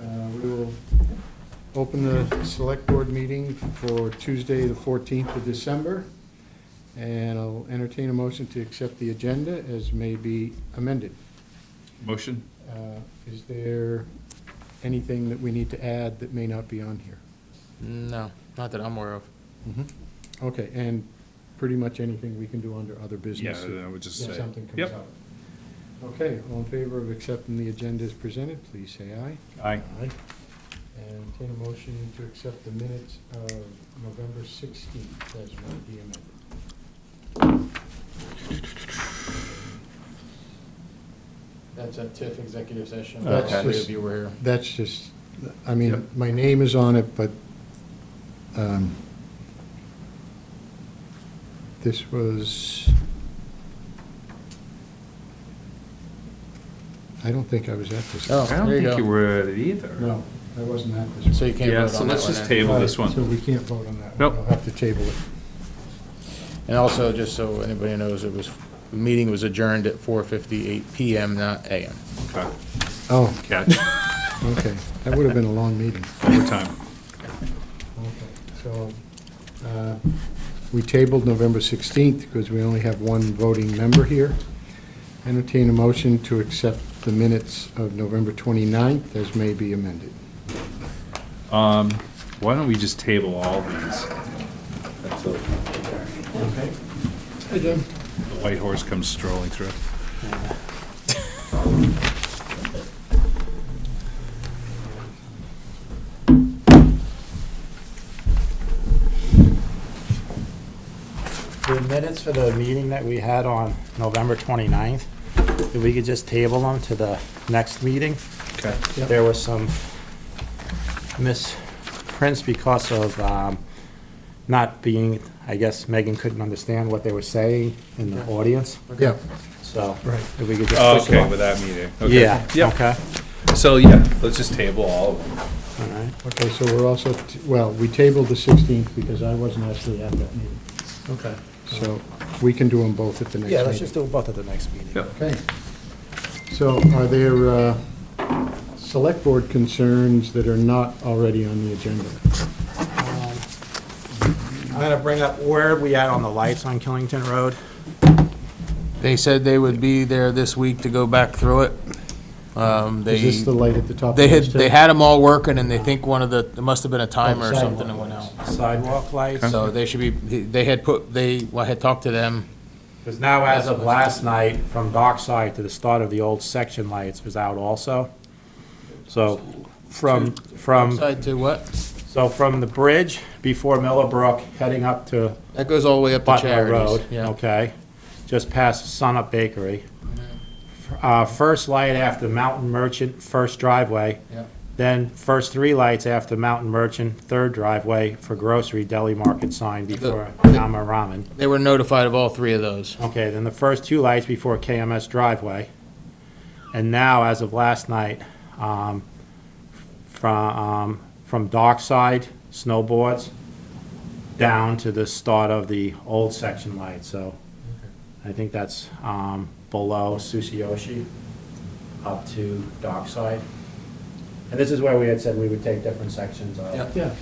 We will open the select board meeting for Tuesday, the 14th of December, and I'll entertain a motion to accept the agenda as may be amended. Motion? Is there anything that we need to add that may not be on here? No, not that I'm aware of. Okay, and pretty much anything we can do under other business. Yeah, I would just If say. something comes Yep. up. Okay, all in favor of accepting the agenda as presented, please say aye. Aye. And entertain a motion to accept the minutes of November 16th as may be amended. That's a TIF executive session. That's All three just- of you were here. That's just, I mean, Yep. my name is on it, but this was, I don't think I was at this. Oh. I don't There you think go. you were at it either. No, I wasn't at this. So you can't Yeah, vote so on that let's one just then. table this So one. we can't vote on that one. Nope. We'll have to table it. And also, just so anybody knows, the meeting was adjourned at 4:58 PM, not AM. Okay. Oh, Catch. okay. That would have been a long meeting. Overtime. Okay, so we tabled November 16th because we only have one voting member here. Entertain a motion to accept the minutes of November 29th as may be amended. Why don't we just table all these? That's a- Okay. Hey, Jim. The white horse comes strolling through. The minutes for the meeting that we had on November 29th, if we could just table them to the next meeting. Okay. There was some misprints because of not being, I guess Megan couldn't understand what they were saying in the audience, Yeah, so right. if we could just Oh, push them okay, up. with that meeting. Okay. Yeah, Yep. okay, So, yeah, let's just table all of them. all right. Okay, so we're also, well, we tabled the 16th because I wasn't actually at that meeting. Okay. So we can do them both at the next meeting. Yeah, let's just do both at the next meeting. Yep. Okay. So are there select board concerns that are not already on the agenda? I'm gonna bring up, where are we at on the lights on Killington Road? They said they would be there this week to go back through it. Is this the light at the top? They of had, this they too? had them all working, and they think one of the, there must have been a timer or sidewalk something that went out. Sidewalk lights? So they should be, they had put, I had talked to them. Because now, as of last night, from Dockside to the start of the old section lights was out also. So from, Side to what? so from the bridge before Millbrook heading up to That goes all the way up to Butler Charities. Road, Yeah. okay? Just past Sunup Bakery. First light after Mountain Merchant, first driveway. Yeah. Then first three lights after Mountain Merchant, third driveway for grocery deli market sign before Yama Ramen. They were notified of all three of those. Okay, then the first two lights before KMS driveway. And now, as of last night, from Dockside snowboards down to the start of the old section light, so I think that's below Susiyoshi up to Dockside. And this is where we had said we would take different sections of. Yep. Yeah.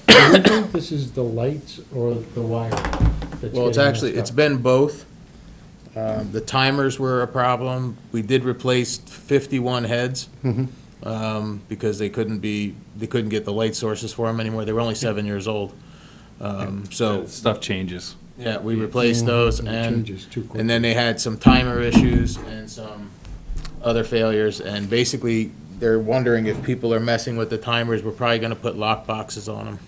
Do you think this is the lights or the wire? that's Well, it's getting actually, messed it's up? been both. The timers were a problem. We did replace 51 heads, because they couldn't get the light sources for them anymore. They were only 7 years old. So, Stuff changes. yeah, we replaced those, It and changes too quickly. and then they had some timer issues and some other failures, and basically, they're wondering if people are messing with the timers. We're probably gonna put lock boxes on them.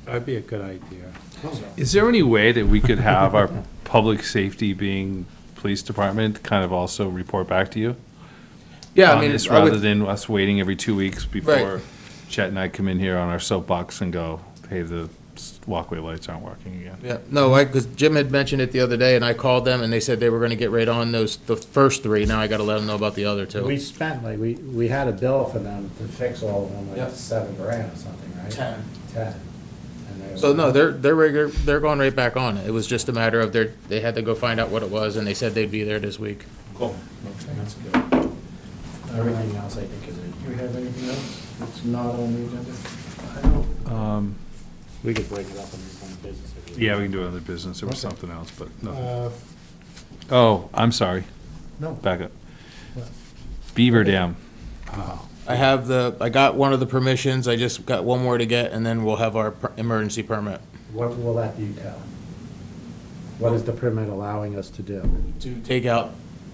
That'd be a good idea. Is there any way that we could have our public safety being police department kind of also report back to you? Yeah, I on mean, this, I would- rather than us waiting every 2 weeks before Chet and I come in here on our soapbox and go, hey, the walkway lights aren't working again. Yeah, no, because Jim had mentioned it the other day, and I called them, and they said they were gonna get right on those, the first three. Now I gotta let them know about the other two. We spent, like, we had a bill for them to fix all of them, like Yep. $7,000 or something, right? 10. 10. And they So, were- no, they're going right back on. It was just a matter of they had to go find out what it was, and they said they'd be there this week. Cool. That's good. Everything else, I think, is Do we have anything else that's not on the agenda? We could break it up into some business. if we- Yeah, we can do other business. There was Okay. something else, but nothing. Uh, Oh, I'm sorry. No. Back up. What? Beaver Dam. I got one of the permissions, I just got one more to get, and then we'll have our emergency permit. What will that detail? What is the permit allowing us to do? To take out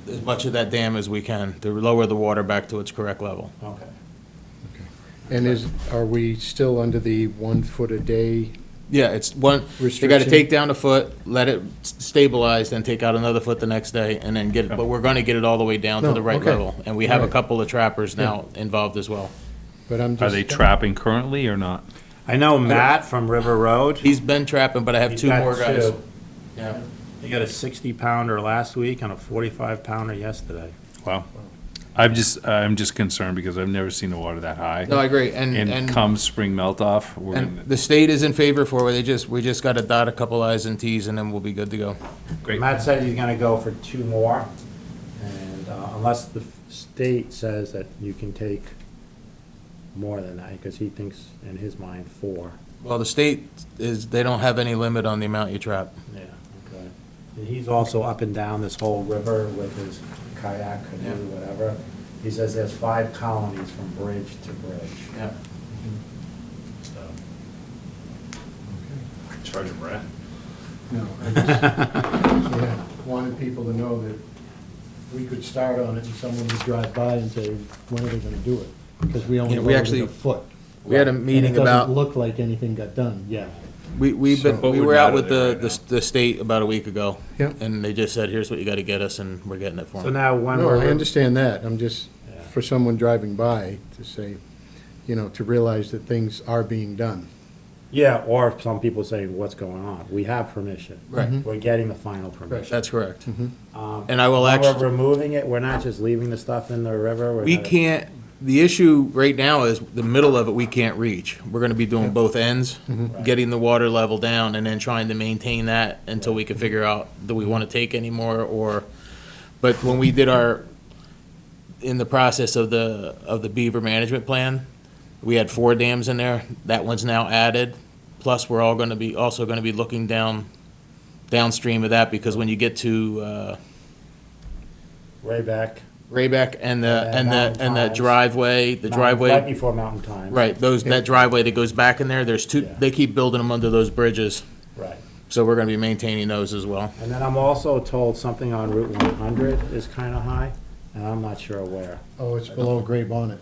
as much of that dam as we can, to lower the water back to its correct level. Okay. And are we still under the 1 foot a day? Yeah, it's one, they gotta Restriction. take down a foot, let it stabilize, then take out another foot the next day, and then get it, but we're gonna get it all the way down to No, the right okay. level. And we have a Right. couple of trappers now involved as well. But I'm just. Are they trapping currently or not? I know Matt from River Road. He's been trapping, but I have He's two got more guys. two. Yeah. He got a 60-pounder last week and a 45-pounder yesterday. Wow. I'm just concerned because I've never seen the water that high. No, I agree, And and come spring melt off, we're and gonna, the state is in favor for it, we just gotta dot a couple i's and t's, and then we'll be good to go. great. Matt said he's gonna go for 2 more, and unless the state says that you can take more than that, because he thinks, in his mind, 4. Well, the state they don't have any limit on the amount you trap. Yeah, okay. And he's also up and down this whole river with his kayak, canoe, Yeah. whatever. He says there's 5 colonies from bridge to bridge. Yeah. So. Charge them rent. No, I just, yeah, wanted people to know that we could start on it and someone would drive by and say, when are they gonna do it? Because we only Yeah, we loaded actually- a foot. We had a meeting And it about, doesn't look like anything got done yet. we What were would out matter with there the, right the state about a week ago. Yeah. And they just said, here's what you gotta get us, and we're getting it for So them. now when No, we're. I understand that. I'm just, Yeah. for someone driving by to say, to realize that things are being done. Yeah, or some people say, what's going on? We have permission. Right. We're getting the final permission. That's correct. Um, And I will when actually. we're removing it, we're not just leaving the stuff in the river? we're We gonna- can't, the issue right now is the middle of it, we can't reach. We're gonna be doing both ends, getting the water level down, and then trying to maintain that until we can figure out, do we wanna take any more, or, but when we did in the process of the beaver management plan, we had 4 dams in there, that one's now added, plus we're also gonna be looking downstream of that, because when you get to, Way back. Raybeck and Mountain the Times. driveway, Right before Mountain Time. right, that driveway that goes back in there, there's 2, Yeah. they keep building them under those bridges, Right. so we're gonna be maintaining those as well. And then I'm also told something on Route 100 is kind of high, and I'm not sure where. Oh, it's below Gray Bonnet.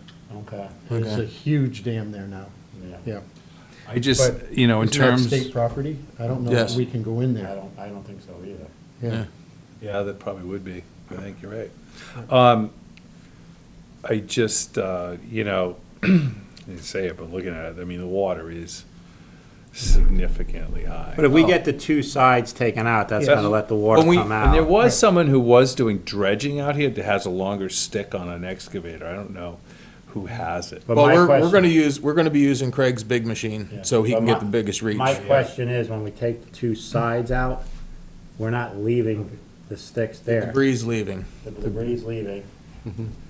Okay. There's Okay. a huge dam there now, Yeah. yeah. I just, But in Isn't that terms, state property? I don't know Yes. if we can go in I there. don't think so either. Yeah. yeah, that probably would be. I think you're right. I just, you say it, but looking at it, I mean, the water is significantly high. But if we get the 2 sides taken out, that's Yeah. gonna let the water come And there out. was someone who was doing dredging out here that has a longer stick on an excavator. I don't know who has it. But Well, my we're question- gonna be using Craig's big machine, Yeah. so he But can get my- the biggest reach. My question is, when we take the 2 sides out, we're not leaving the sticks there. Debris leaving. The debris leaving,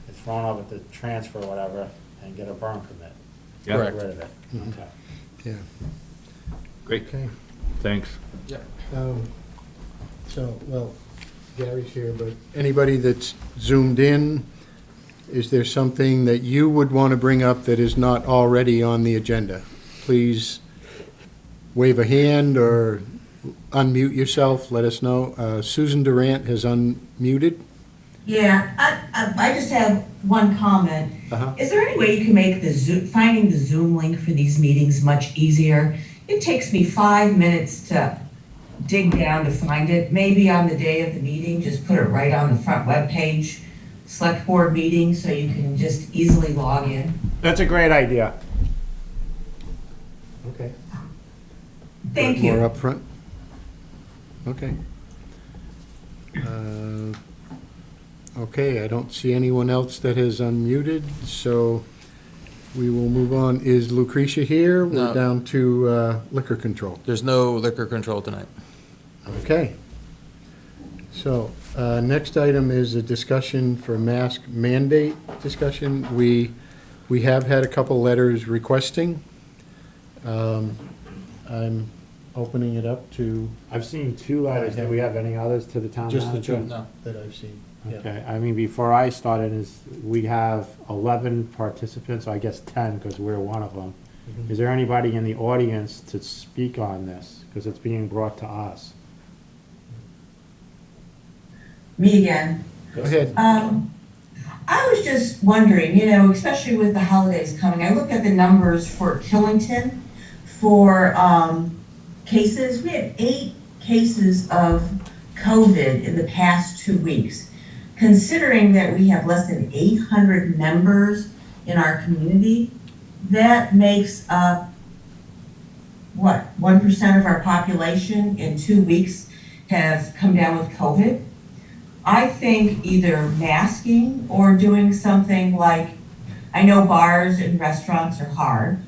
it's thrown over to transfer whatever, and get a burn permit. Yeah. Correct. Get rid of it. Okay. Yeah, Great, okay. thanks. Well, Gary's here, but anybody that's zoomed in, is there something that you would want to bring up that is not already on the agenda? Please wave a hand or unmute yourself, let us know. Susan Durant has unmuted. Yeah, I just have one comment. Uh-huh. Is there any way you can make finding the Zoom link for these meetings much easier? It takes me 5 minutes to dig down to find it. Maybe on the day of the meeting, just put it right on the front webpage, Selectboard meeting, so you can just easily log in. That's a great idea. Okay. Thank you. More upfront? Okay. Okay, I don't see anyone else that has unmuted, so we will move on. Is Lucretia here? We're No. down to liquor control. There's no liquor control tonight. Okay. So, next item is a discussion for mask mandate discussion. We We have had a couple letters requesting. I'm opening it up to I've seen 2 letters. Do we have any others to the town just the manager? 2 No. that I've seen. Yeah. Okay, I mean, before I started, we have 11 participants, so I guess 10, because we're one of them. Mhm. Is there anybody in the audience to speak on this? Because it's being brought to us. Me again. Go ahead. I was just wondering, you know, especially with the holidays coming, I looked at the numbers for Killington for cases. We had 8 cases of COVID in the past 2 weeks. Considering that we have less than 800 members in our community, that makes up, what, 1% of our population in 2 weeks has come down with COVID. I think either masking or doing something like, I know bars and restaurants are hard,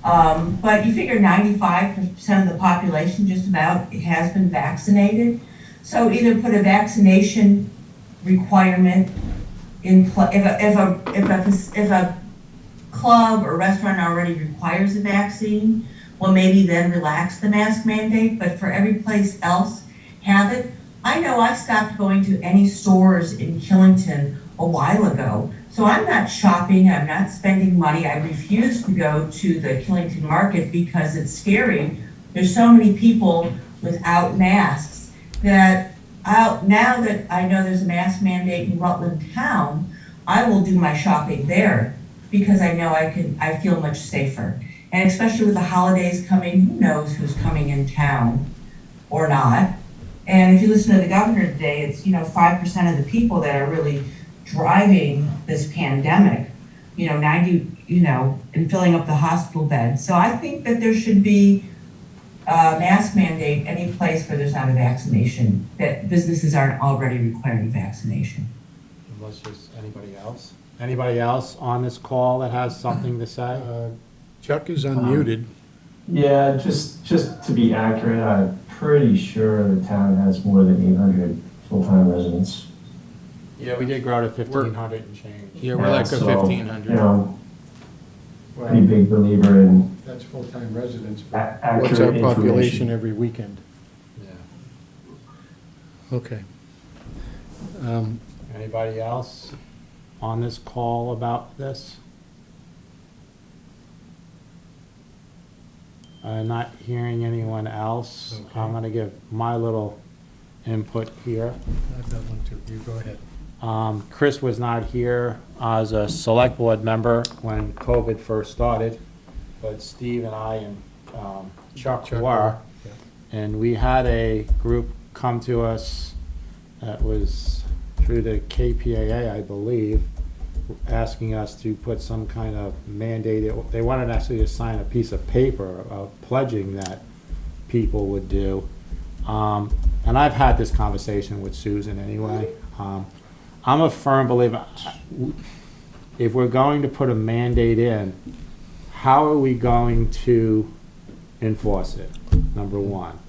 but you figure 95% of the population just about has been vaccinated. So either put a vaccination requirement in, if a club or restaurant already requires a vaccine, well, maybe then relax the mask mandate, but for every place else, have it. I know I stopped going to any stores in Killington a while ago, so I'm not shopping, I'm not spending money. I refuse to go to the Killington market because it's scary. There's so many people without masks that now that I know there's a mask mandate in Rutland Town, I will do my shopping there because I know I feel much safer. And especially with the holidays coming, who knows who's coming in town or not. And if you listen to the governor today, it's, 5% of the people that are really driving this pandemic, 90, and filling up the hospital beds. So I think that there should be a mask mandate any place where there's not a vaccination, that businesses aren't already requiring vaccination. Unless there's anybody else? Anybody else on this call that has something to say? Chuck is unmuted. Yeah, just to be accurate, I'm pretty sure the town has more than 800 full-time residents. Yeah, we did grow to 1,500 and change. Yeah, we're like a So, 1,500. You know, pretty big believer in That's full-time residents, but accurate what's our population information. every weekend? Yeah. Okay. Anybody else on this call about this? I'm not hearing anyone else. Okay. I'm gonna give my little input here. I've got one too. You go ahead. Chris was not here as a select board member when COVID first started, but Steve and I and Chuck were. Yeah. And we had a group come to us that was through the KPAA, I believe, asking us to put some kind of mandate. They wanted actually to sign a piece of paper pledging that people would do. And I've had this conversation with Susan anyway. I'm a firm believer, if we're going to put a mandate in, how are we going to enforce it, number one?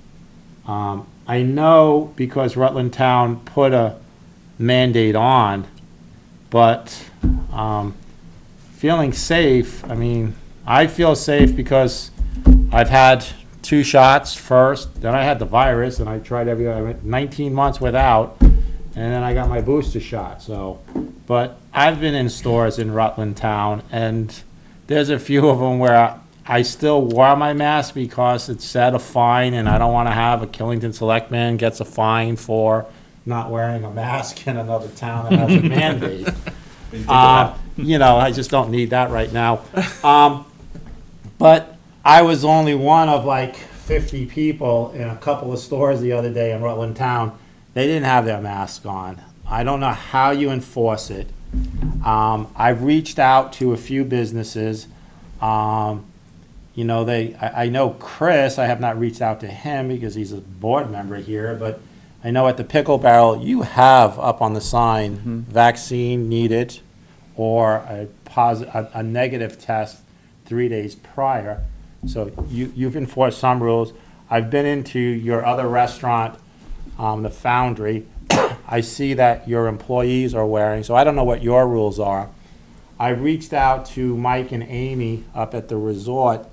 I know because Rutland Town put a mandate on, but feeling safe, I mean, I feel safe because I've had 2 shots first, then I had the virus, and I tried I went 19 months without, and then I got my booster shot, so. But I've been in stores in Rutland Town, and there's a few of them where I still wore my mask because it said a fine, and I don't want to have a Killington selectman gets a fine for not wearing a mask in another town that has a mandate. I just don't need that right now. But I was only one of like 50 people in a couple of stores the other day in Rutland Town. They didn't have their mask on. I don't know how you enforce it. I've reached out to a few businesses. I know Chris, I have not reached out to him because he's a board member here, but I know at the Pickle Barrel, you have up on the sign, vaccine needed, or a negative test 3 days prior. So you've enforced some rules. I've been into your other restaurant, the Foundry. I see that your employees are wearing, so I don't know what your rules are. I reached out to Mike and Amy up at the resort,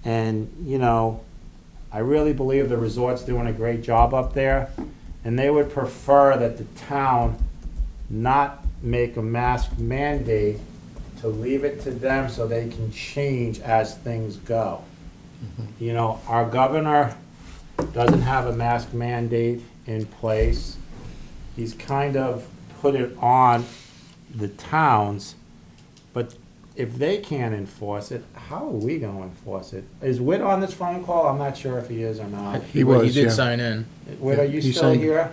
and, you know, I really believe the resort's doing a great job up there, and they would prefer that the town not make a mask mandate, to leave it to them so they can change as things go. You know, our governor doesn't have a mask mandate in place. He's kind of put it on the towns, but if they can't enforce it, how are we gonna enforce it? Is Whit on this phone call? I'm not sure if he is or not. He was, He did yeah. sign in. Whit, are you He still signed- here?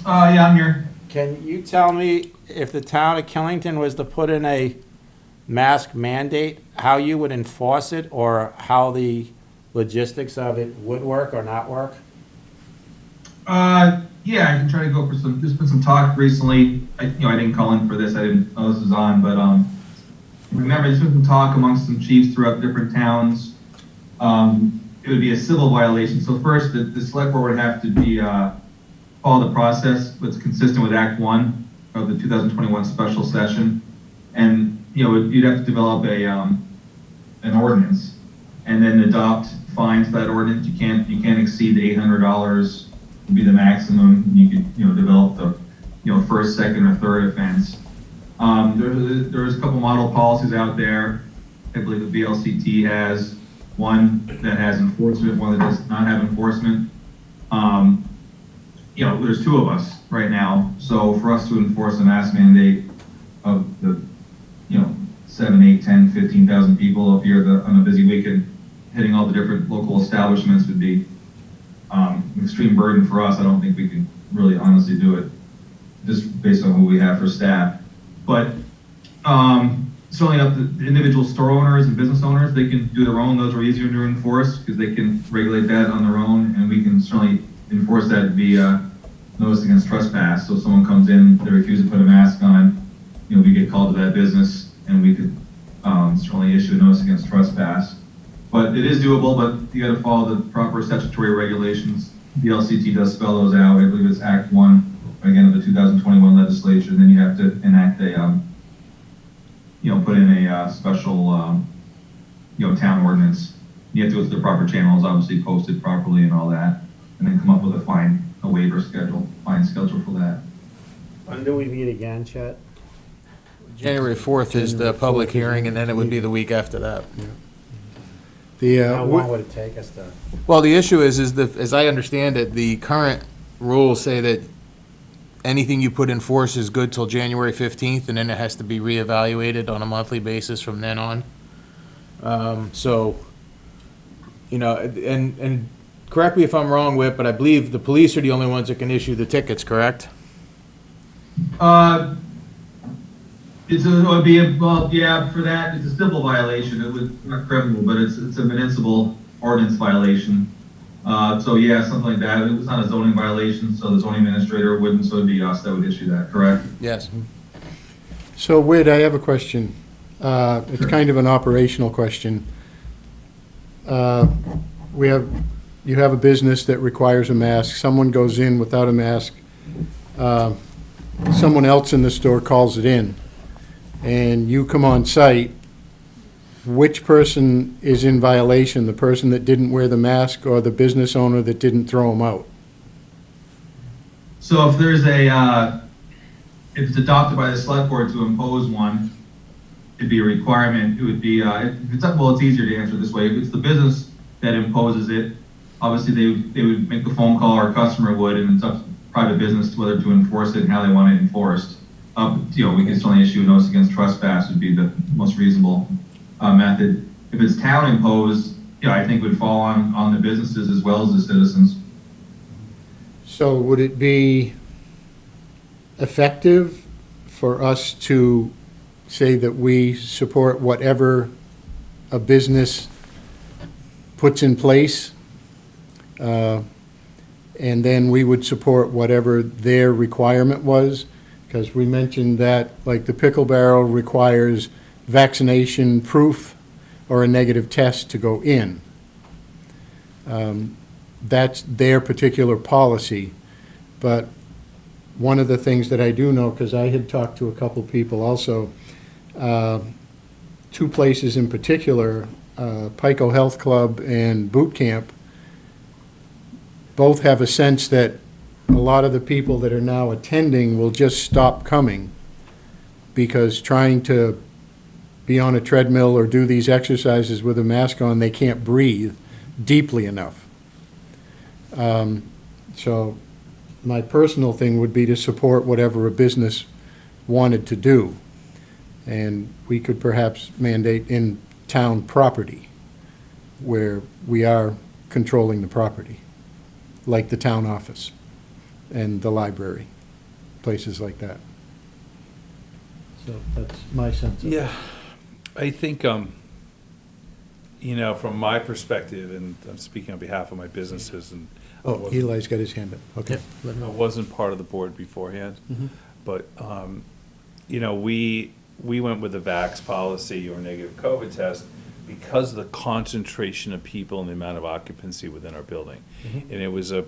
Yeah, I'm here. Can you tell me if the town of Killington was to put in a mask mandate, how you would enforce it, or how the logistics of it would work or not work? Yeah, I can try to go for some, there's been some talk recently, I didn't call in for this, I didn't know this was on, but, remember, there's been some talk amongst some chiefs throughout different towns. It would be a civil violation, so first, the select board would have to be, follow the process that's consistent with Act 1 of the 2021 special session. And, you'd have to develop an ordinance and then adopt fines for that ordinance. You can't exceed the $800 would be the maximum. You could, develop the, first, second, or third offense. There's a couple model policies out there. I believe the VLCT has one that has enforcement, one that does not have enforcement. There's two of us right now. So for us to enforce a mask mandate of the, 7, 8, 10, 15,000 people up here on a busy weekend, hitting all the different local establishments would be an extreme burden for us. I don't think we can really honestly do it, just based on what we have for staff. But certainly up to the individual store owners and business owners, they can do their own. Those are easier to enforce because they can regulate that on their own, and we can certainly enforce that via notice against trespass. So if someone comes in, they refuse to put a mask on, we get called to that business, and we could certainly issue a notice against trespass. But it is doable, but you got to follow the proper statutory regulations. The LCT does spell those out. I believe it's Act 1, again, of the 2021 legislature. Then you have to enact a, put in a special, town ordinance. You have to go through the proper channels, obviously posted properly and all that, and then come up with a waiver schedule, fine schedule for that. When do we meet again, Chet? January 4th is the public hearing, and then it would be the week after that. How long would it take us to? Well, the issue is as I understand it, the current rules say that anything you put in force is good till January 15th, and then it has to be reevaluated on a monthly basis from then on. And correct me if I'm wrong, Whit, but I believe the police are the only ones that can issue the tickets, correct? It would be, for that, it's a civil violation. It would, not criminal, but it's a municipal ordinance violation. Something like that. It was not a zoning violation, so the zoning administrator wouldn't, so it'd be us that would issue that, correct? Yes. So, Whit, I have a question. It's kind of an operational question. You have a business that requires a mask. Someone goes in without a mask. Someone else in the store calls it in, and you come on site. Which person is in violation? The person that didn't wear the mask, or the business owner that didn't throw them out? So if there's if it's adopted by the select board to impose one, it'd be a requirement. It would be, it's easier to answer this way. If it's the business that imposes it, obviously they would make the phone call, or a customer would, and it's up to private business whether to enforce it and how they want it enforced. We can certainly issue a notice against trespass would be the most reasonable method. If it's town imposed, I think it would fall on the businesses as well as the citizens. So would it be effective for us to say that we support whatever a business puts in place, and then we would support whatever their requirement was? Because we mentioned that, like, the Pickle Barrel requires vaccination proof or a negative test to go in. That's their particular policy. But one of the things that I do know, because I had talked to a couple people also, two places in particular, Pico Health Club and Boot Camp, both have a sense that a lot of the people that are now attending will just stop coming because trying to be on a treadmill or do these exercises with a mask on, they can't breathe deeply enough. So my personal thing would be to support whatever a business wanted to do. And we could perhaps mandate in town property where we are controlling the property, like the town office and the library, places like that. So that's my sense of it. Yeah, I think, you know, from my perspective, and I'm speaking on behalf of my businesses, and Oh, Eli's got his hand up. Okay. I wasn't part of the board beforehand, but, you know, we went with the vax policy or negative COVID test because of the concentration of people and the amount of occupancy within our building. And it was a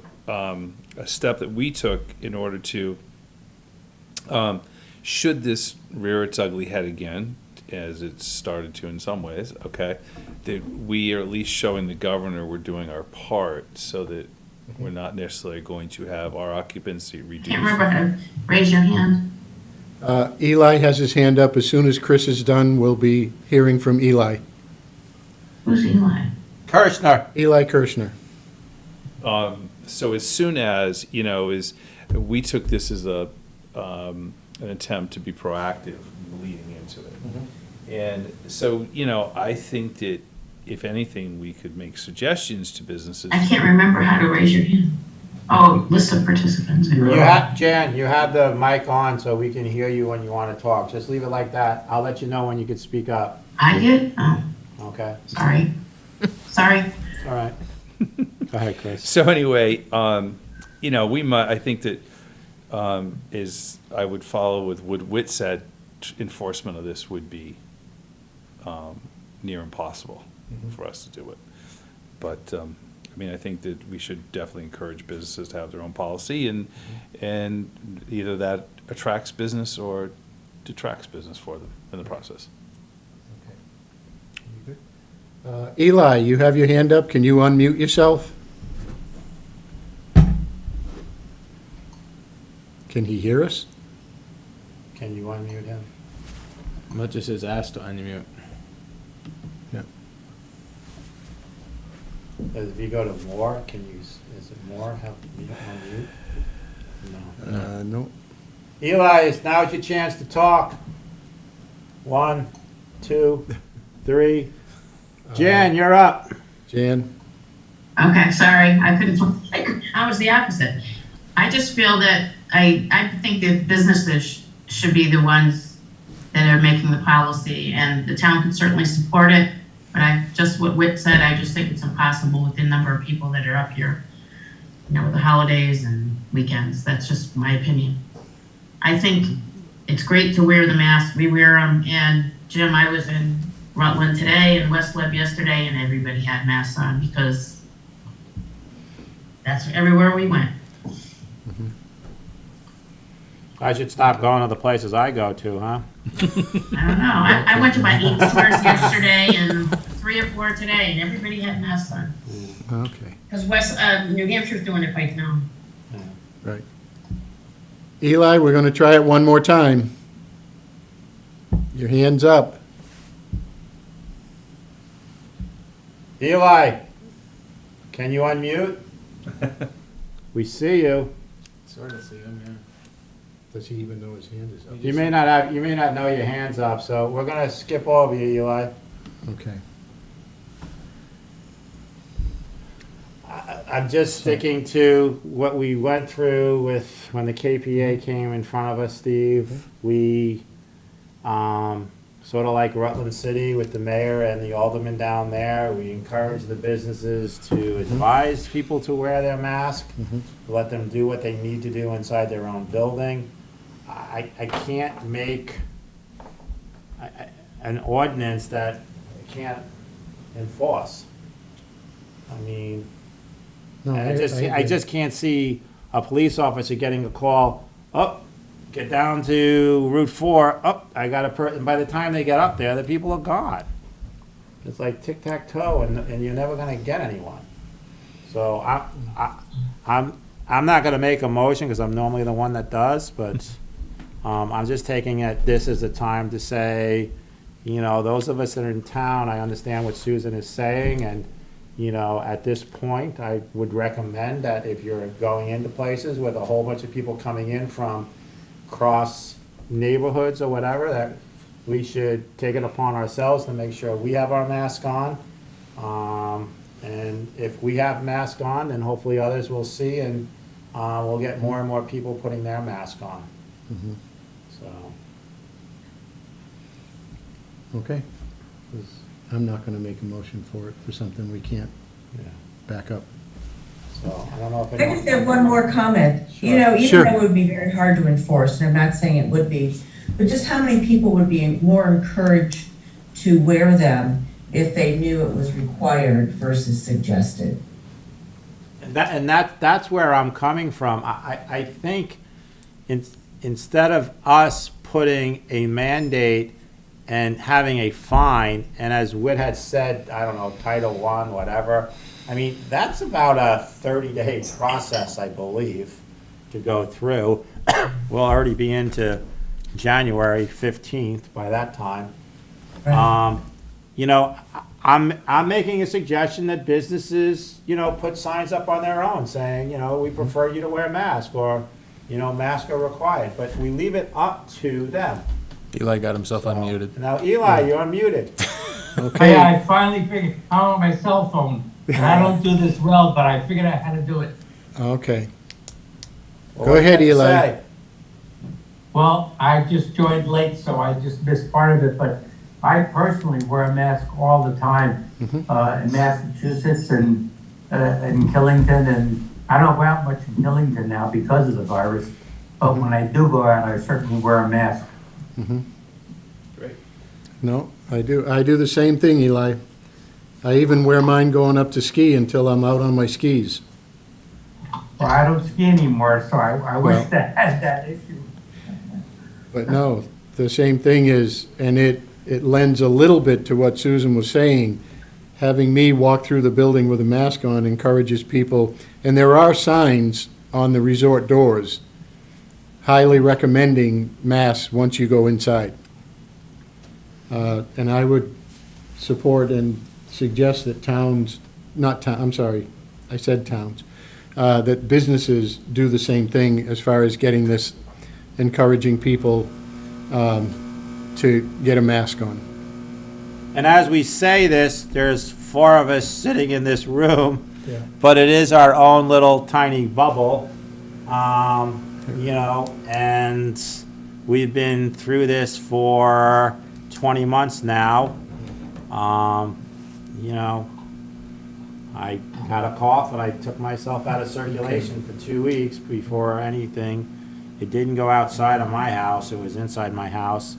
step that we took in order to, should this rear its ugly head again, as it started to in some ways, okay, that we are at least showing the governor we're doing our part so that we're not necessarily going to have our occupancy reduced. Can't remember how to raise your hand. Eli has his hand up. As soon as Chris is done, we'll be hearing from Eli. Who's Eli? Kirschner. Eli Kirshner. So as soon as, you know, we took this as an attempt to be proactive leading into it. And so, you know, I think that if anything, we could make suggestions to businesses. I can't remember how to raise your hand. Oh, list of participants. Jan, you have the mic on so we can hear you when you want to talk. Just leave it like that. I'll let you know when you can speak up. I did? Oh, Okay? sorry. Sorry. All right. Go ahead, Chris. So anyway, you know, I think that I would follow with what Whit said, enforcement of this would be near impossible for us to do it. But, I mean, I think that we should definitely encourage businesses to have their own policy, and either that attracts business or detracts business for them in the process. Eli, you have your hand up. Can you unmute yourself? Can he hear us? Can you unmute him? What just is asked to unmute? Yeah. If you go to more, is it more, have mute on mute? No. No. Eli, now's your chance to talk. 1, 2, 3. Jan, you're up. Jan? Okay, sorry. I was the opposite. I just feel that I think that businesses should be the ones that are making the policy, and the town can certainly support it. But just what Whit said, I just think it's impossible with the number of people that are up here, you know, with the holidays and weekends. That's just my opinion. I think it's great to wear the mask. We wear them. And Jim, I was in Rutland today and West Webb yesterday, and everybody had masks on because that's everywhere we went. I should stop going to the places I go to, huh? I don't know. I went to my 8 stores yesterday and 3 or 4 today, and everybody had masks on. Okay, Because New Hampshire's doing it right now. right. Eli, we're going to try it one more time. Your hand's up. Eli, can you unmute? We see you. Sort of see him, yeah. Does he even know his hand is up? You may not know your hand's up, so we're gonna skip over you, Eli. Okay. I'm just sticking to what we went through with when the KPA came in front of us, Steve. We, sort of like Rutland City with the mayor and the alderman down there, we encourage the businesses to advise people to wear their mask, let them do what they need to do inside their own building. I can't make an ordinance that I can't enforce. I mean, No, I just can't see a police officer getting a call, oh, get down to Route 4, I got and by the time they get up there, the people are gone. It's like tic-tac-toe, and you're never gonna get anyone. So I'm not gonna make a motion, because I'm normally the one that does, but, I'm just taking this as a time to say, those of us that are in town, I understand what Susan is saying, and, at this point, I would recommend that if you're going into places with a whole bunch of people coming in from cross neighborhoods or whatever, that we should take it upon ourselves to make sure we have our mask on. And if we have mask on, then hopefully others will see, and we'll get more and more people putting their mask on. So, Okay. 'Cause I'm not gonna make a motion for it, for something we can't yeah. back up. So, I don't know if I anyone. just have one more comment. Even Sure. though it would be very hard to enforce, and I'm not saying it would be, but just how many people would be more encouraged to wear them if they knew it was required versus suggested? And that's where I'm coming from. I think instead of us putting a mandate and having a fine, and as Whit had said, I don't know, Title I, whatever, I mean, that's about a 30-day process, I believe, to go through. We'll already be into January 15th by that time. Right. I'm making a suggestion that businesses, put signs up on their own saying, we prefer you to wear a mask, or, masks are required, but we leave it up to them. Eli got himself unmuted. Now, Eli, you're unmuted. Okay, I finally figured, I'm on my cell phone, and I don't do this well, but I figured out how to do it. okay. Well, Go what do you ahead, have to Eli. say? Well, I just joined late, so I just missed part of it, but I personally wear a mask all the time, in Massachusetts and in Killington, and I don't go out much in Killington now because of the virus, but when I do go out, I certainly wear a mask. Great. No, I do the same thing, Eli. I even wear mine going up to ski until I'm out on my skis. Well, I don't ski anymore, so I wish Well. that had that issue. But no, the same thing is, and it lends a little bit to what Susan was saying. Having me walk through the building with a mask on encourages people, and there are signs on the resort doors highly recommending masks once you go inside. And I would support and suggest that I said towns, that businesses do the same thing as far as getting this, encouraging people to get a mask on. And as we say this, there's 4 of us sitting in this room, Yeah. but it is our own little tiny bubble, and we've been through this for 20 months now. I had a cough and I took myself out of circulation for 2 weeks before anything. It didn't go outside of my house, it was inside my house.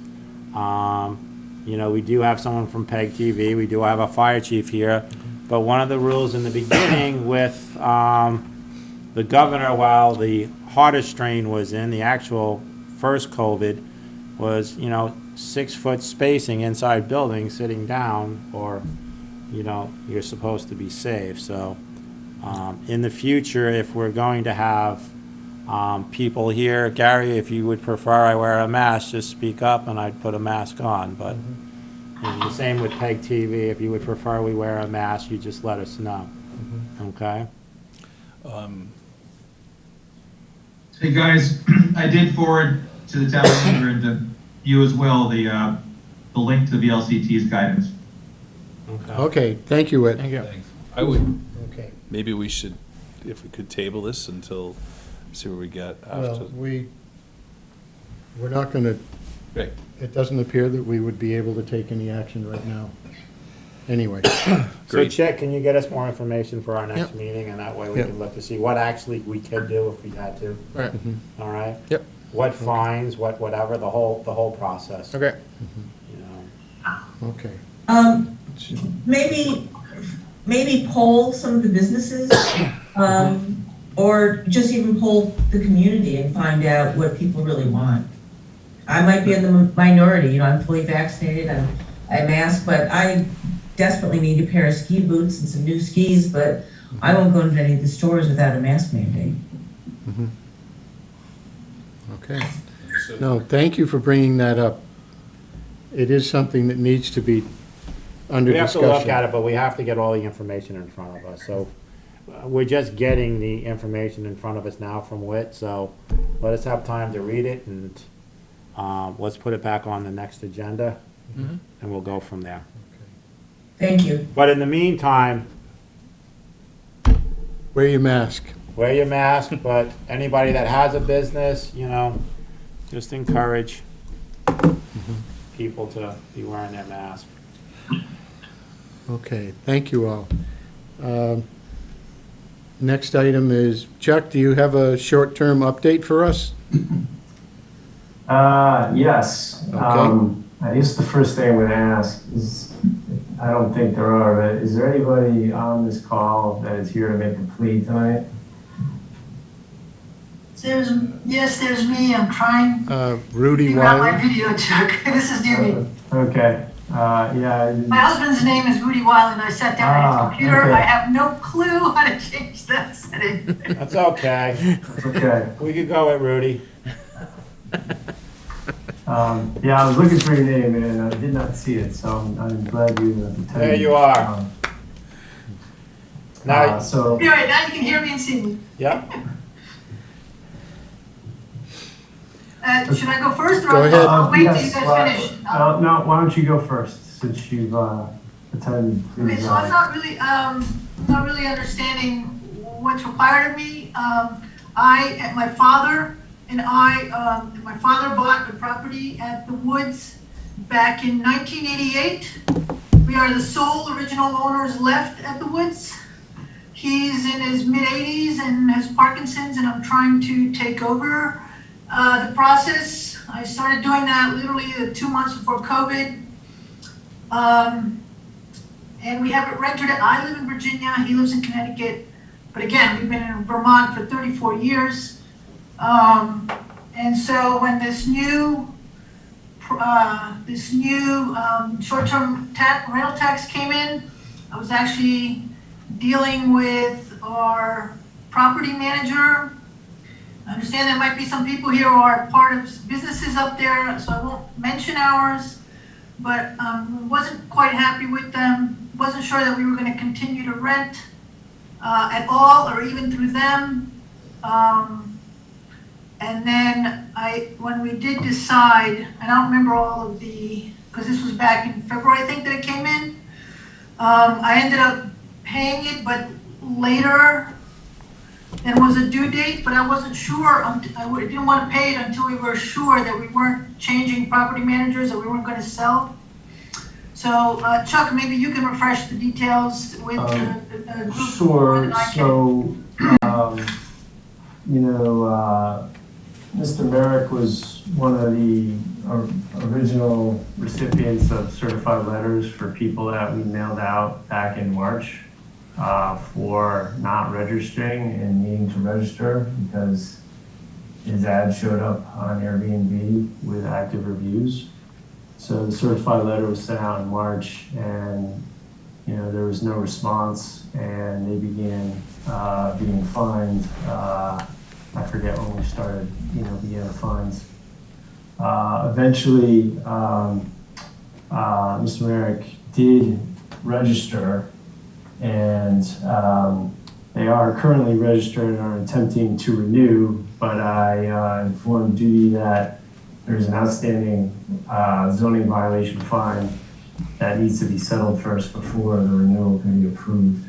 We do have someone from PEG TV, we do have a fire chief here, but one of the rules in the beginning with the governor, while the hardest strain was in, the actual first COVID, was, 6-foot spacing inside buildings, sitting down, or, you're supposed to be safe. So, in the future, if we're going to have people here, Gary, if you would prefer I wear a mask, just speak up and I'd put a mask on. But and the same with PEG TV, if you would prefer we wear a mask, you just let us know. Okay? Hey, guys, I did forward to the town manager and to you as well, the link to the VLCT's guidance. Okay, thank you, Ed. Thanks. I would, Okay. maybe we should, if we could table this until, see where we get after. Well, we're not gonna, Great. it doesn't appear that we would be able to take any action right now. Anyway, So Great. Chet, can you get us more information for our next Yep. meeting, and that way we Yep. can look to see what actually we could do if we had to, Right. all right? Yep. What fines, whatever, the whole process, Okay. you know? okay. Maybe poll some of the businesses, or just even poll the community and find out what people really want. I might be in the minority, you know, I'm fully vaccinated, I mask, but I desperately need a pair of ski boots and some new skis, but I won't go into any of the stores without a mask mandate. Okay. No, thank you for bringing that up. It is something that needs to be under We have to discussion. look at it, but we have to get all the information in front of us, so we're just getting the information in front of us now from WIT, so let us have time to read it, and let's put it back on the next agenda, and we'll go from there. Thank you. But in the meantime, Wear your mask. wear your mask, but anybody that has a business, you know, just encourage people to be wearing their mask. Okay, thank you all. Next item is, Chuck, do you have a short-term update for us? Yes. Okay. I guess the first thing I'm gonna ask is, I don't think there are, but is there anybody on this call that is here to make a plea tonight? Yes, there's me. I'm trying to Rudy figure out my Wiley? video, Chuck. This is Jimmy. Okay, yeah. My husband's name is Rudy Wiley, and I sat down at his computer. Okay. I have no clue how to change that setting. That's okay. Okay. We could go with Rudy. Yeah, I was looking for your name and I did not see it, so I'm glad you attended. There you are. Now, So, All right, now you can hear me and see me. yep. Should I go first, or Go ahead. I'll wait till you yes, guys finish? no, why don't you go first, since you've attended. Okay, so I'm not really understanding what's required of me. My father bought the property at the Woods back in 1988. We are the sole original owners left at the Woods. He's in his mid-80s and has Parkinson's, and I'm trying to take over the process. I started doing that literally 2 months before COVID. And we have it rented. I live in Virginia, he lives in Connecticut. But again, we've been in Vermont for 34 years. And so when this new short-term rental tax came in, I was actually dealing with our property manager. I understand there might be some people here who are part of businesses up there, so I won't mention ours, but wasn't quite happy with them. Wasn't sure that we were going to continue to rent at all, or even through them. And then when we did decide, and I don't remember all of because this was back in February, I think, that it came in. I ended up paying it, but later than was a due date, but I wasn't sure. I didn't want to pay it until we were sure that we weren't changing property managers, that we weren't going to sell. So, Chuck, maybe you can refresh the details with the group. Sure, and I can- so, Mr. Merrick was one of the original recipients of certified letters for people that we mailed out back in March for not registering and needing to register because his ad showed up on Airbnb with active reviews. So the certified letter was sent out in March, and there was no response, and they began being fined. I forget when we started, began the fines. Eventually, Mr. Merrick did register, and they are currently registered and are attempting to renew, but I informed Judy that there's an outstanding zoning violation fine that needs to be settled first before the renewal can be approved.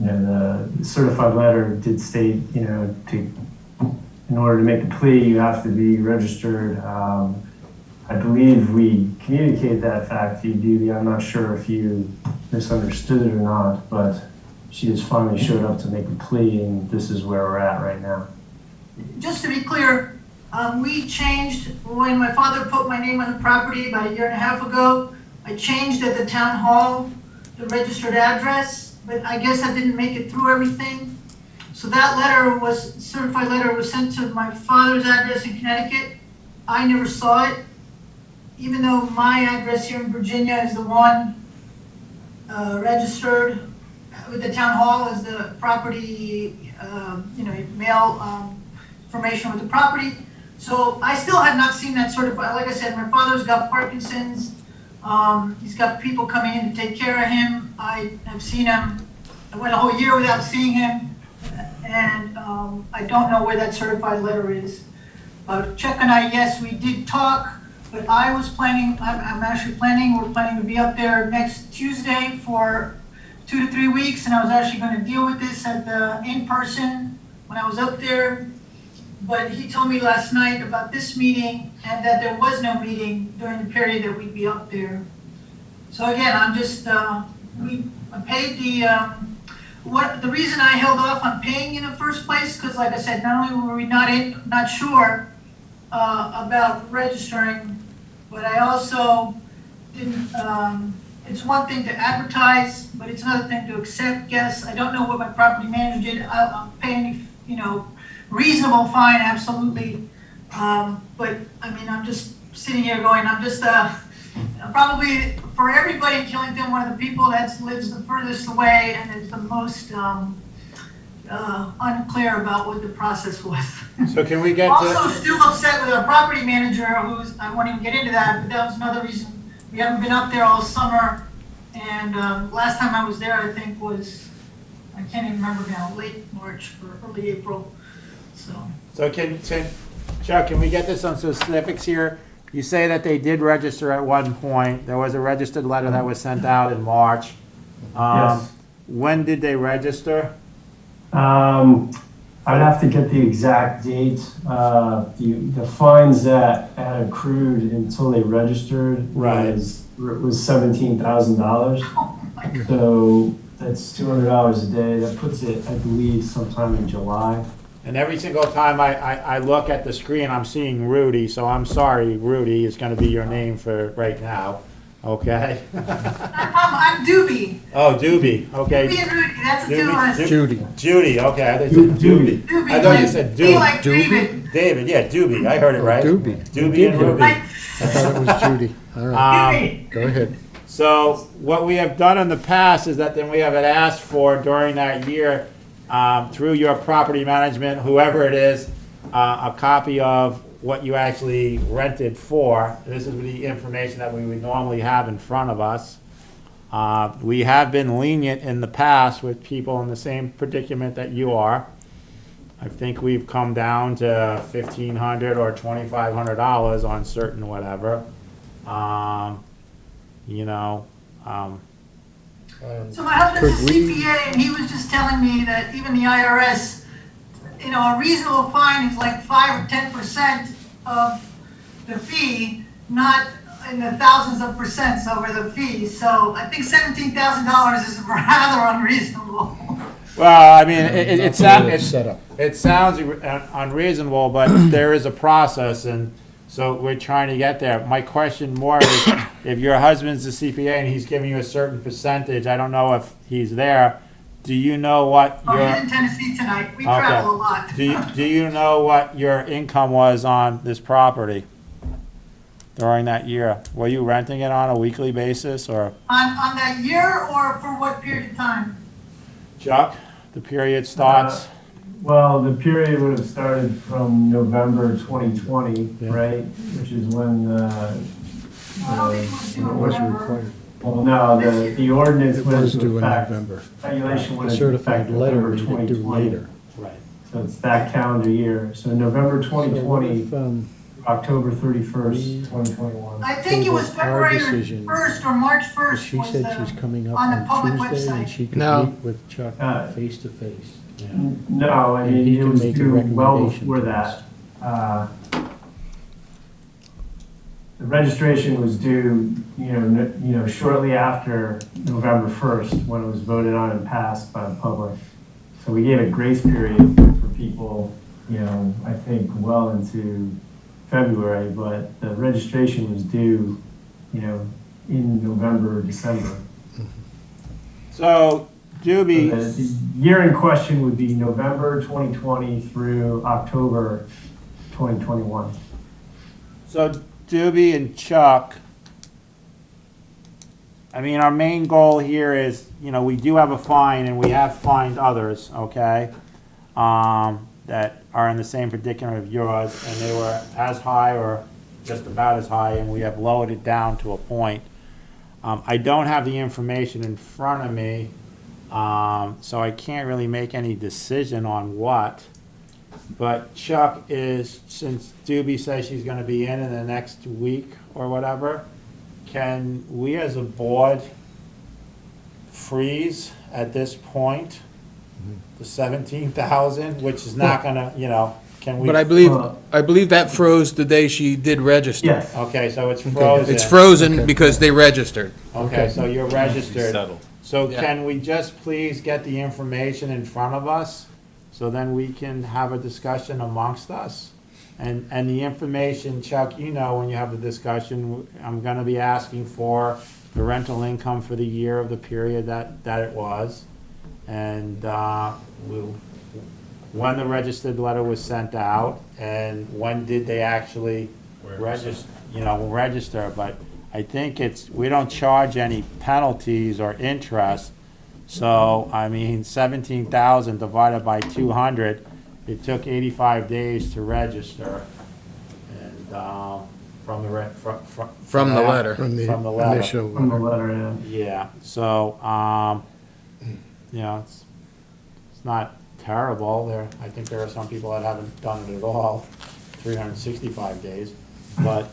The certified letter did state, in order to make a plea, you have to be registered. I believe we communicated that fact to you, Judy. I'm not sure if you misunderstood it or not, but she just finally showed up to make a plea, and this is where we're at right now. Just to be clear, we changed, when my father put my name on the property about 1.5 years ago, I changed at the town hall the registered address, but I guess I didn't make it through everything. So that certified letter was sent to my father's address in Connecticut. I never saw it, even though my address here in Virginia is the one registered with the town hall as the property, mail information with the property. So I still have not seen that certified. Like I said, my father's got Parkinson's. He's got people coming in to take care of him. I have seen him. I went a whole year without seeing him, and I don't know where that certified letter is. Chuck and I, yes, we did talk, but I was planning, we're planning to be up there next Tuesday for 2 to 3 weeks, and I was actually going to deal with this in person when I was up there. But he told me last night about this meeting and that there was no meeting during the period that we'd be up there. So again, I'm just, I paid the reason I held off on paying in the first place, because like I said, not only were we not sure about registering, but I also didn't, it's one thing to advertise, but it's another thing to accept guests. I don't know what my property manager did. I'm paying, reasonable fine, absolutely. But I mean, I'm just sitting here going, I'm just probably for everybody in Killington, one of the people that lives the furthest away and is the most unclear about what the process was. So can we get Also still upset with our property manager, I won't even get into that, but that was another reason we haven't been up there all summer. And last time I was there, I think was, I can't even remember now, late March or early April. So Chuck, can we get this on specifics here? You say that they did register at one point. There was a registered letter that was sent out in March. Yes. When did they register? I'd have to get the exact date. The fines that had accrued until they registered was $17,000. So that's $200 a day. That puts it, I believe, sometime in July. And every single time I look at the screen, I'm seeing Rudy, so I'm sorry, Rudy is gonna be your name for right now, okay? I'm Doobie. Oh, Doobie, okay. Doobie and Rudy, that's the two of us. Judy. Judy, okay, I thought you said Doobie. Doobie, I thought you said Be Doobie. like David. David, yeah, Doobie, I heard it right. Doobie. Doobie and Ruby. Like I thought it was Judy. All right, Doobie. go ahead. So what we have done in the past is that then we have asked for during that year, through your property management, whoever it is, a copy of what you actually rented for. This is the information that we would normally have in front of us. We have been lenient in the past with people in the same predicament that you are. I think we've come down to $1,500 or $2,500 on certain whatever. So my husband's a Could we- CPA, and he was just telling me that even the IRS, a reasonable fine is like 5 or 10% of the fee, not in the thousands of percents over the fee. So I think $17,000 is rather unreasonable. Well, I mean, it Set up. sounds unreasonable, but there is a process, and so we're trying to get there. My question more is, if your husband's a CPA and he's giving you a certain percentage, I don't know if he's there, do you know what Oh, your... he's in Tennessee tonight. We Okay. travel a lot. Do you know what your income was on this property during that year? Were you renting it on a weekly basis, or? On that year, or for what period of time? Chuck, the period starts? Well, the period would have started from November 2020, Yeah. right? Which is when I don't think it was due It in was November. required. well, no, the ordinance It went was into due in effect. November. Regulation The went into effect certified letter November needed due 2020. later. Right. So it's that calendar year. So November 2020, So October 31st, 2021. I think it was So our February decision- 1st or March 1st She was said she's the, coming up on the on public Tuesday and website. she could No. meet with Chuck face to face. No, I And mean, he it can was make a due well recommendation before to us. that. The registration was due, shortly after November 1st, when it was voted on and passed by the public. So we gave a grace period for people, I think well into February, but the registration was due, in November, December. So, Doobie, The year in question would be November 2020 through October 2021. so Doobie and Chuck, I mean, our main goal here is, you know, we do have a fine and we have fined others, okay? That are in the same predicament of yours, and they were as high or just about as high, and we have lowered it down to a point. I don't have the information in front of me, so I can't really make any decision on what. But Chuck is, since Doobie says she's gonna be in the next week or whatever, can we as a board freeze at this point the 17,000, which is not gonna, you know, can we? But I believe that froze the day she did register. Yes. Okay, so it's frozen. It's frozen Okay. because they registered. Okay, so you're registered. Settled. So Yeah. can we just please get the information in front of us, so then we can have a discussion amongst us? And the information, Chuck, you know, when you have the discussion, I'm gonna be asking for the rental income for the year of the period that it was. And, when the registered letter was sent out, and when did they actually register, but I think we don't charge any penalties or interest. So, I mean, 17,000 divided by 200, it took 85 days to register. And, from the letter. From the From the letter. initial. From the letter, yeah. Yeah, so, you know, it's not terrible. I think there are some people that haven't done it at all, 365 days. But,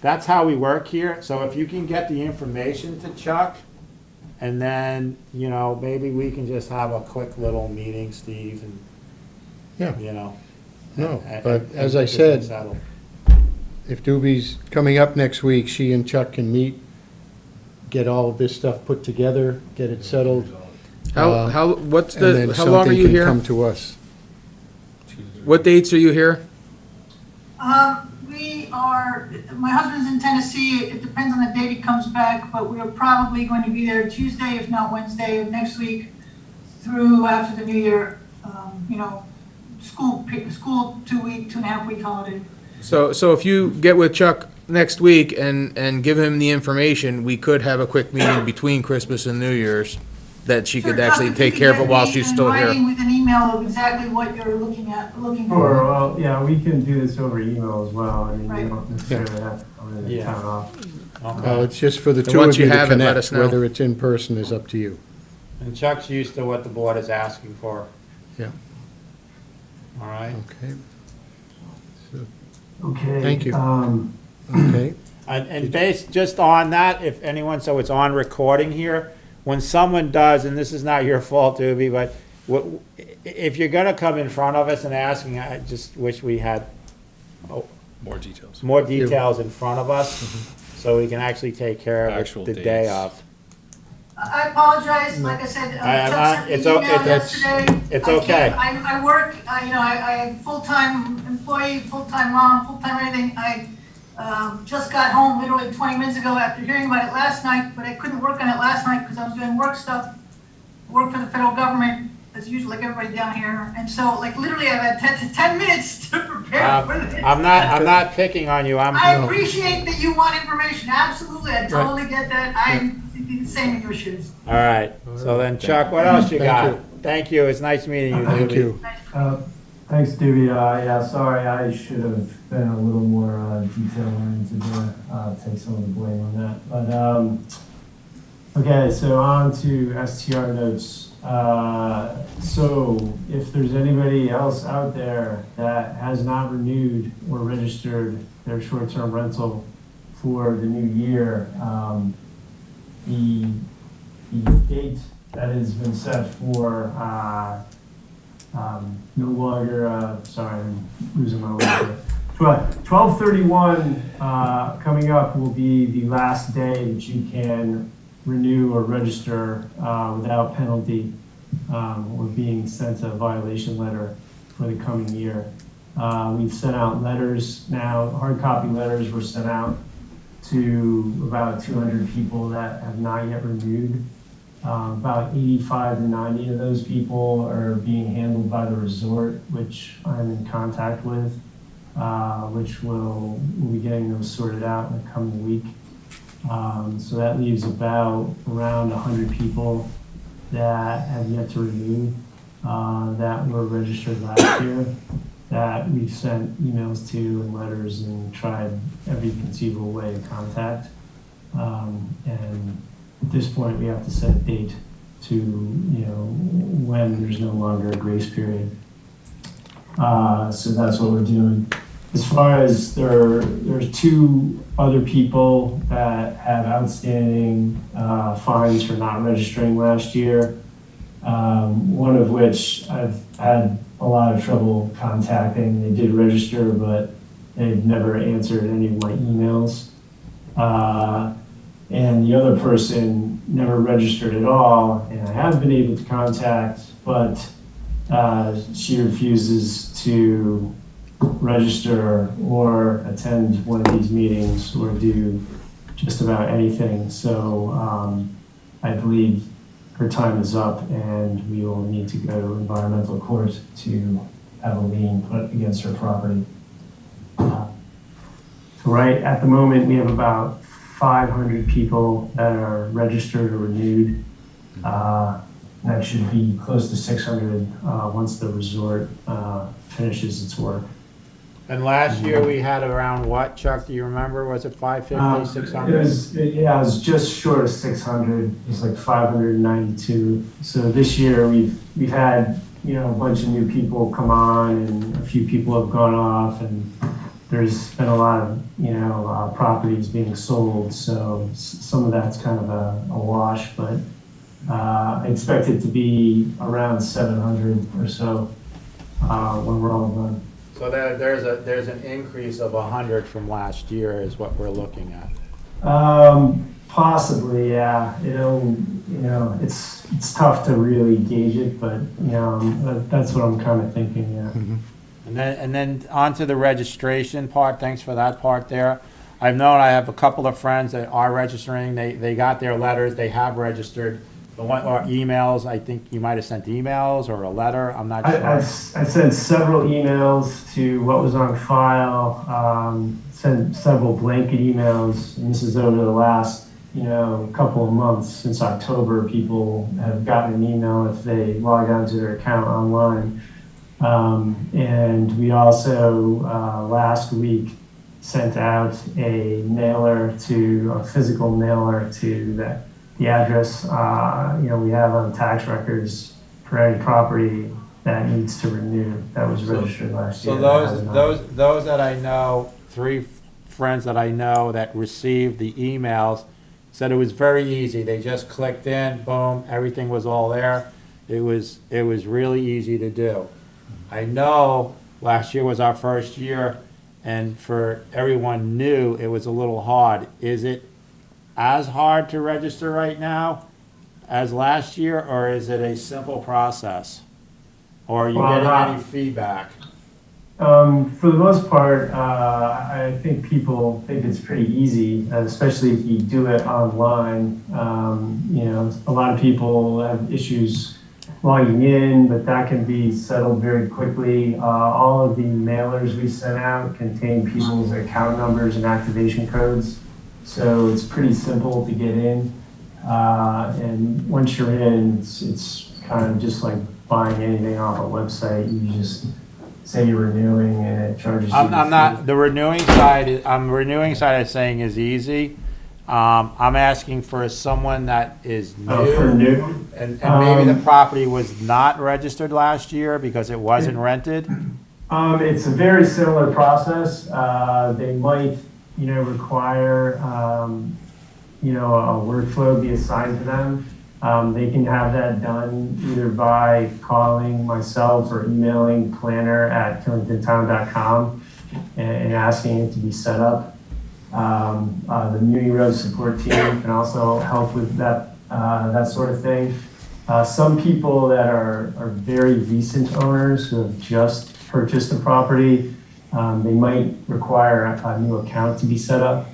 that's how we work here. So if you can get the information to Chuck, and then, you know, maybe we can just have a quick little meeting, Steve, and, Yeah, you know. no, and- but and as I get things said, settled. if Doobie's coming up next week, she and Chuck can meet, get all of this stuff put together, get it settled. What's And then how long are you something can here? come to us. What dates are you here? My husband's in Tennessee. It depends on the date he comes back, but we're probably going to be there Tuesday, if not Wednesday of next week, through after the new year. You know, school 2.5 week holiday. So if you get with Chuck next week and give him the information, we could have a quick meeting between Christmas and New Year's that she could Sure, actually Chuck, if take you care of could it while get she's me still in writing here. with an email of exactly what you're looking Sure, for. well, yeah, we can do this over email as well. I mean, Right. you don't necessarily have to come in the Yeah. town office. Well, it's just for the And two once of you you to have it, let connect, us know. whether it's in person is up to you. And Chuck's used to what the board is asking for. Yeah. All right? Okay, Okay. Thank you. Um, okay, And based, just on that, if anyone, so it's on recording here, when someone does, and this is not your fault, Doobie, but if you're gonna come in front of us and asking, I just wish we had More details. more details in front of us, so we can actually take care of Actual it the day dates. of. I apologize, like I said, Chuck sent me it's an o- email it's- yesterday. it's I okay. can't- I work, I have full-time employee, full-time mom, full-time everything. I just got home literally 20 minutes ago after hearing about it last night, but I couldn't work on it last night because I was doing work stuff. Work for the federal government, as usual, like everybody down here. And so, like, literally, I've had 10 minutes to prepare for this. I'm not picking on you, I appreciate that you want information, absolutely, I totally get that. I'm the same in your shoes. all right, so then Chuck, what else you Thank got? you. Thank you, it's nice meeting you, thank Doobie. you. Thanks, Doobie. Yeah, sorry, I should have been a little more detail-oriented there, take some of the blame on that. But, okay, so on to STR notes. So if there's anybody else out there that has not renewed or registered their short-term rental for the new year, the date that has been set for no longer, sorry, I'm losing my way here. 12/31 coming up will be the last day that you can renew or register without penalty or being sent a violation letter for the coming year. We've sent out letters now, hard copy letters were sent out to about 200 people that have not yet renewed. About 85 to 90 of those people are being handled by the resort, which I'm in contact with, which we'll be getting those sorted out in the coming week. So that leaves about around 100 people that have yet to renew, that were registered last year, that we've sent emails to and letters and tried every conceivable way of contact. And at this point, we have to set a date to, when there's no longer a grace period. So that's what we're doing. As far as there's 2 other people that have outstanding fines for not registering last year. One of which I've had a lot of trouble contacting. They did register, but they've never answered any of my emails. And the other person never registered at all, and I have been able to contact, but she refuses to register or attend one of these meetings or do just about anything. So I believe her time is up and we will need to go to environmental court to have a lien put against her property. So right at the moment, we have about 500 people that are registered or renewed. That should be close to 600 once the resort finishes its work. And last year, we had around what, Chuck, do you remember? Was it 550, 600? It was just short of 600. It was like 592. So this year we've had, a bunch of new people come on and a few people have gone off, and there's been a lot of, properties being sold. So some of that's kind of a wash, but I expect it to be around 700 or so when we're all done. So there's an increase of 100 from last year is what we're looking at. Possibly, yeah. It's tough to really gauge it, but that's what I'm kind of thinking. Yeah. Mm-hmm. And then on to the registration part. Thanks for that part there. I have a couple of friends that are registering. They got their letters. They have registered. Or emails, I think you might have sent emails or a letter, I'm not sure. I sent several emails to what was on file, sent several blanket emails, and this is over the last, couple of months. Since October, people have gotten an email if they log onto their account online. And we also, last week, sent out a physical mailer to the address, we have on tax records for any property that needs to renew that was registered last year. So those that I know, 3 friends that I know that received the emails said it was very easy. They just clicked in, boom, everything was all there. It was really easy to do. I know last year was our first year, and for everyone new, it was a little hard. Is it as hard to register right now as last year, or is it a simple process? Or are you getting any feedback? For the most part, I think people think it's pretty easy, especially if you do it online. A lot of people have issues logging in, but that can be settled very quickly. All of the mailers we sent out contain people's account numbers and activation codes. So it's pretty simple to get in, and once you're in, it's kind of just like buying anything off a website. You just say you're renewing, and it charges you. I'm not the renewing side. Renewing side is saying is easy. I'm asking for someone that is new, for new, and maybe the property was not registered last year because it wasn't rented. It's a very similar process. They might require, a workflow be assigned to them. They can have that done either by calling myself or emailing planner@killingtontown.com and asking it to be set up. The Muni Road support team can also help with that sort of thing. Some people that are very recent owners who have just purchased a property, they might require a new account to be set up.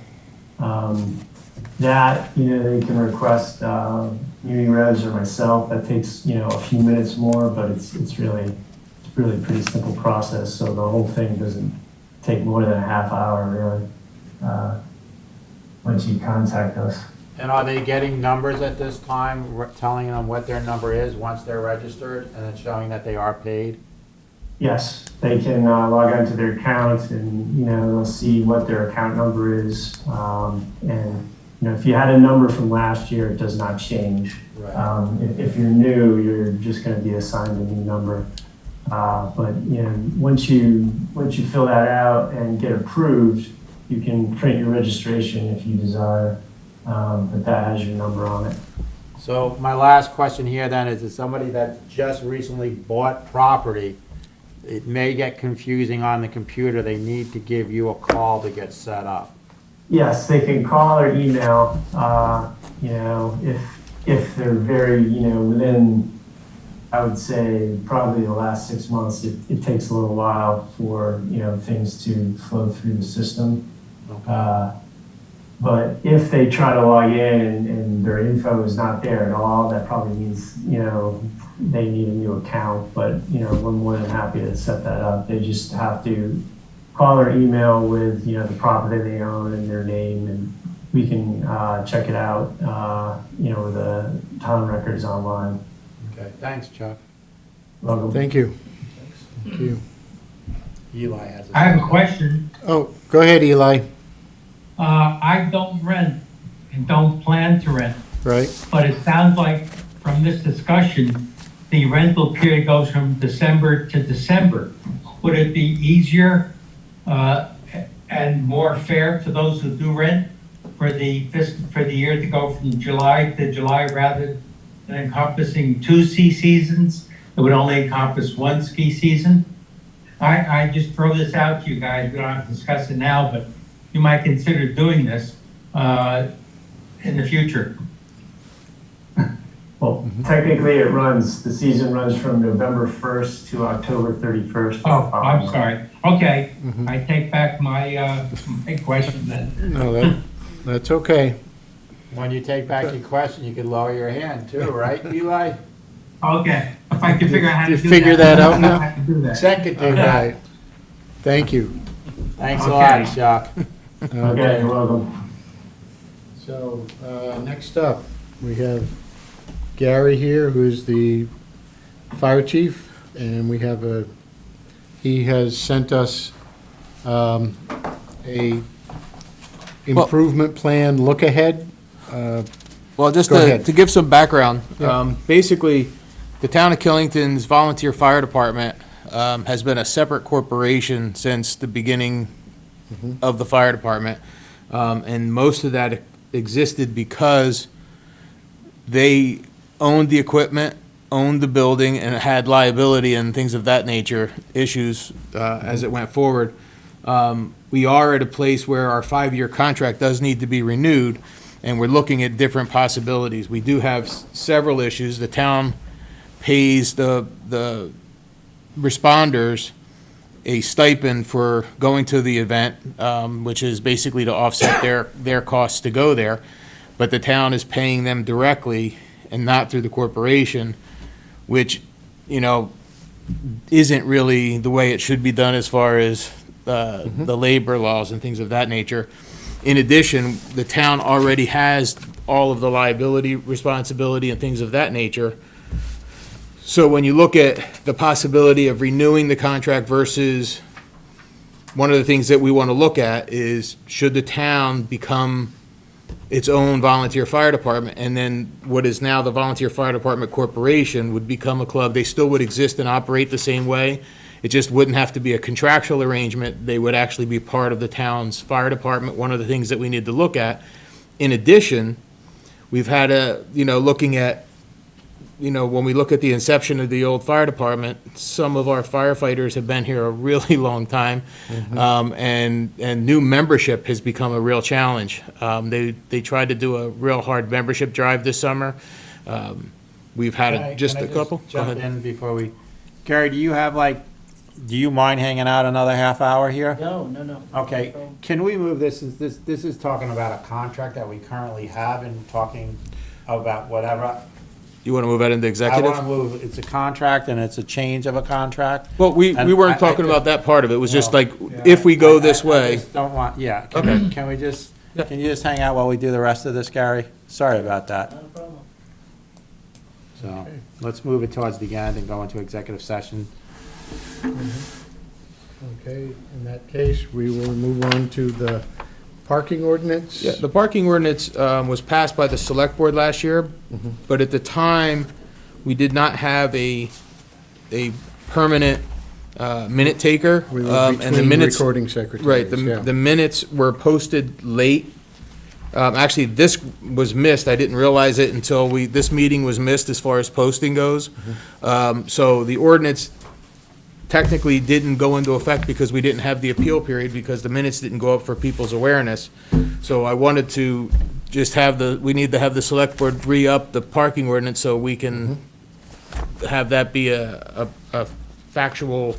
that, they can request Muni Revs or myself. That takes, a few minutes more, but it's really pretty simple process. So the whole thing doesn't take more than a half hour, really, once you contact us. And are they getting numbers at this time, telling them what their number is once they're registered, and then showing that they are paid? Yes, they can log onto their account and, they'll see what their account number is. And, if you had a number from last year, it does not change. Right. If you're new, you're just going to be assigned a new number. But, once you fill that out and get approved, you can print your registration if you desire. But that has your number on it. So my last question here then is somebody that just recently bought property, it may get confusing on the computer, they need to give you a call to get set up. Yes, they can call or email, if they're very, within, I would say, probably the last 6 months, it takes a little while for, things to flow through the system. Okay. But if they try to log in and their info is not there at all, that probably means, they need a new account. But, we're more than happy to set that up. They just have to call or email with, the property they own and their name, and we can check it out, with the town records online. Okay, thanks, Chuck. Welcome. Thank you. Thank you. Eli has I have a question. Oh, go ahead, Eli, I don't rent and don't plan to rent, right? but it sounds like from this discussion, the rental period goes from December to December. Would it be easier and more fair to those who do rent for the year to go from July to July rather than encompassing 2 ski seasons? It would only encompass 1 ski season. I just throw this out to you guys. We don't have to discuss it now, but you might consider doing this in the future. Well, technically the season runs from November 1st to October 31st. Oh, I'm sorry. Okay, I take back my question then. No, that's okay. When you take back your question, you can lower your hand too, right, Eli? Okay, if I can figure out how to You do that. figure that out now? I can do that. Second, All right. Thank you. Thanks a lot, Chuck. Okay, you're welcome. So, next up, we have Gary here, who's the fire chief, and we have he has sent us a improvement plan look ahead. Well, just Go ahead. to give some background, Yeah. basically, the town of Killington's volunteer fire department has been a separate corporation since the beginning of the fire department. And most of that existed because they owned the equipment, owned the building, and had liability and things of that nature issues as it went forward. We are at a place where our 5-year contract does need to be renewed, and we're looking at different possibilities. We do have several issues. The town pays the responders a stipend for going to the event, which is basically to offset their costs to go there. But the town is paying them directly and not through the corporation, which, isn't really the way it should be done as far as the labor laws and things of that nature. In addition, the town already has all of the liability, responsibility, and things of that nature. So when you look at the possibility of renewing the contract versus, one of the things that we want to look at is, should the town become its own volunteer fire department, and then what is now the Volunteer Fire Department Corporation would become a club. They still would exist and operate the same way. It just wouldn't have to be a contractual arrangement. They would actually be part of the town's fire department, one of the things that we need to look at. In addition, we've had looking at, when we look at the inception of the old fire department, some of our firefighters have been here a really long time, and new membership has become a real challenge. They tried to do a real hard membership drive this summer. We've had just a couple. Go Jump ahead. in before we, Gary, do you have like do you mind hanging out another half hour here? No. Okay, can we move this, this is talking about a contract that we currently have and talking about whatever. You want to move that into I executive? want to move, it's a contract and it's a change of a contract. Well, we And weren't I talking about that part of it. It was just No. like, if we go this I way. just don't want, yeah, can we just, can you just hang out while we do the rest of this, Gary? Sorry about that. Not a problem. So, let's move it towards the end and go into executive session. Okay, in that case, we will move on to the parking ordinance. Yeah, the parking ordinance was passed by the Selectboard last year, but at the time, we did not have a permanent minute taker. We were and the between minutes recording secretaries. Right, yeah. the minutes were posted late. Actually, this was missed. I didn't realize it until this meeting was missed as far as posting goes. So the ordinance technically didn't go into effect because we didn't have the appeal period because the minutes didn't go up for people's awareness. So I wanted to just we need to have the select board re-up the parking ordinance so we can have that be a factual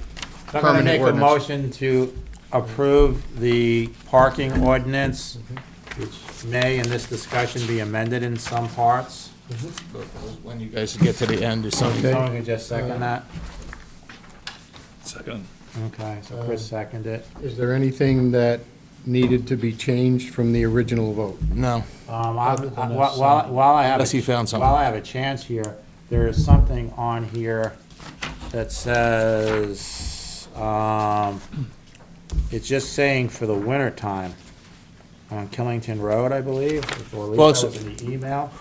I'm gonna permanent make a ordinance. motion to approve the parking ordinance, which may in this discussion be amended in some parts. When you guys get to the end or something. Someone can just second that? Second. Okay, so Chris seconded it. Is there anything that needed to be changed from the original vote? No. While I have, Unless you found something. while I have a chance here, there is something on here that says, it's just saying for the winter time on Killington Road, I believe, or at Well, least that was in the email.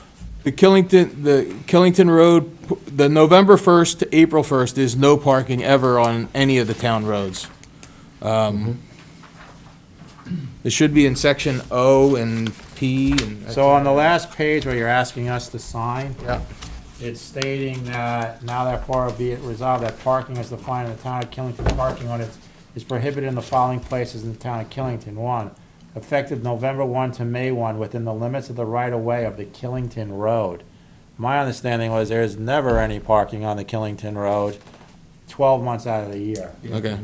The Killington Road, the November 1st to April 1st is no parking ever on any of the town roads. It should be in section O and P and. So on the last page where you're asking us to sign, Yeah. it's stating that now therefore be it resolved that parking as defined in the town of Killington parking ordinance is prohibited in the following places in the town of Killington. 1, effective November 1 to May 1 within the limits of the right-of-way of the Killington Road. My understanding was there's never any parking on the Killington Road 12 months out of the year. Okay.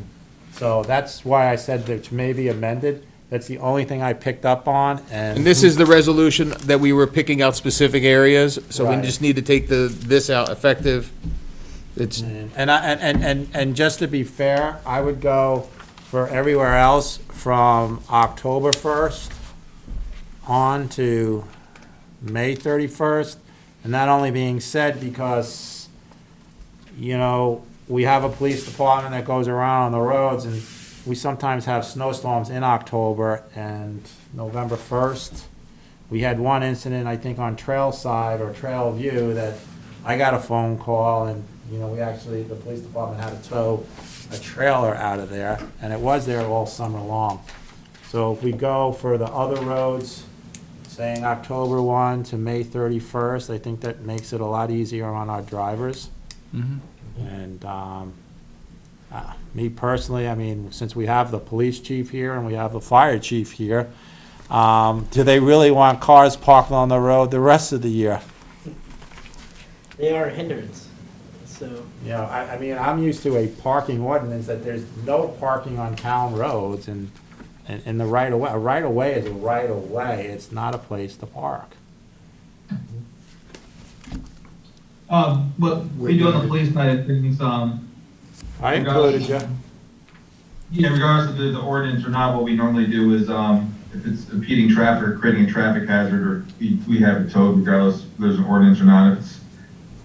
So that's why I said that it may be amended. That's the only thing I picked up on, And this is the resolution that we were picking out specific areas, so we Right. just need to take this out, effective. It's, And just to be fair, I would go for everywhere else from October 1st on to May 31st. And that only being said because, you know, we have a police department that goes around on the roads and we sometimes have snowstorms in October and November 1st. We had one incident, I think, on Trail Side or Trail View that I got a phone call and, you know, the police department had to tow a trailer out of there, and it was there all summer long. So if we go for the other roads, saying October 1 to May 31st, I think that makes it a lot easier on our drivers. And me personally, I mean, since we have the police chief here and we have the fire chief here, do they really want cars parked on the road the rest of the year? They are a hindrance, so. You know, I mean, I'm used to a parking ordinance that there's no parking on town roads and the right-of-way. A right-of-way is a right-of-way. It's not a place to park. What we do on the police side of things, I included you. yeah, regardless of the ordinance or not, what we normally do is, if it's impeding traffic or creating a traffic hazard, or we have it towed regardless if there's an ordinance or not. If it's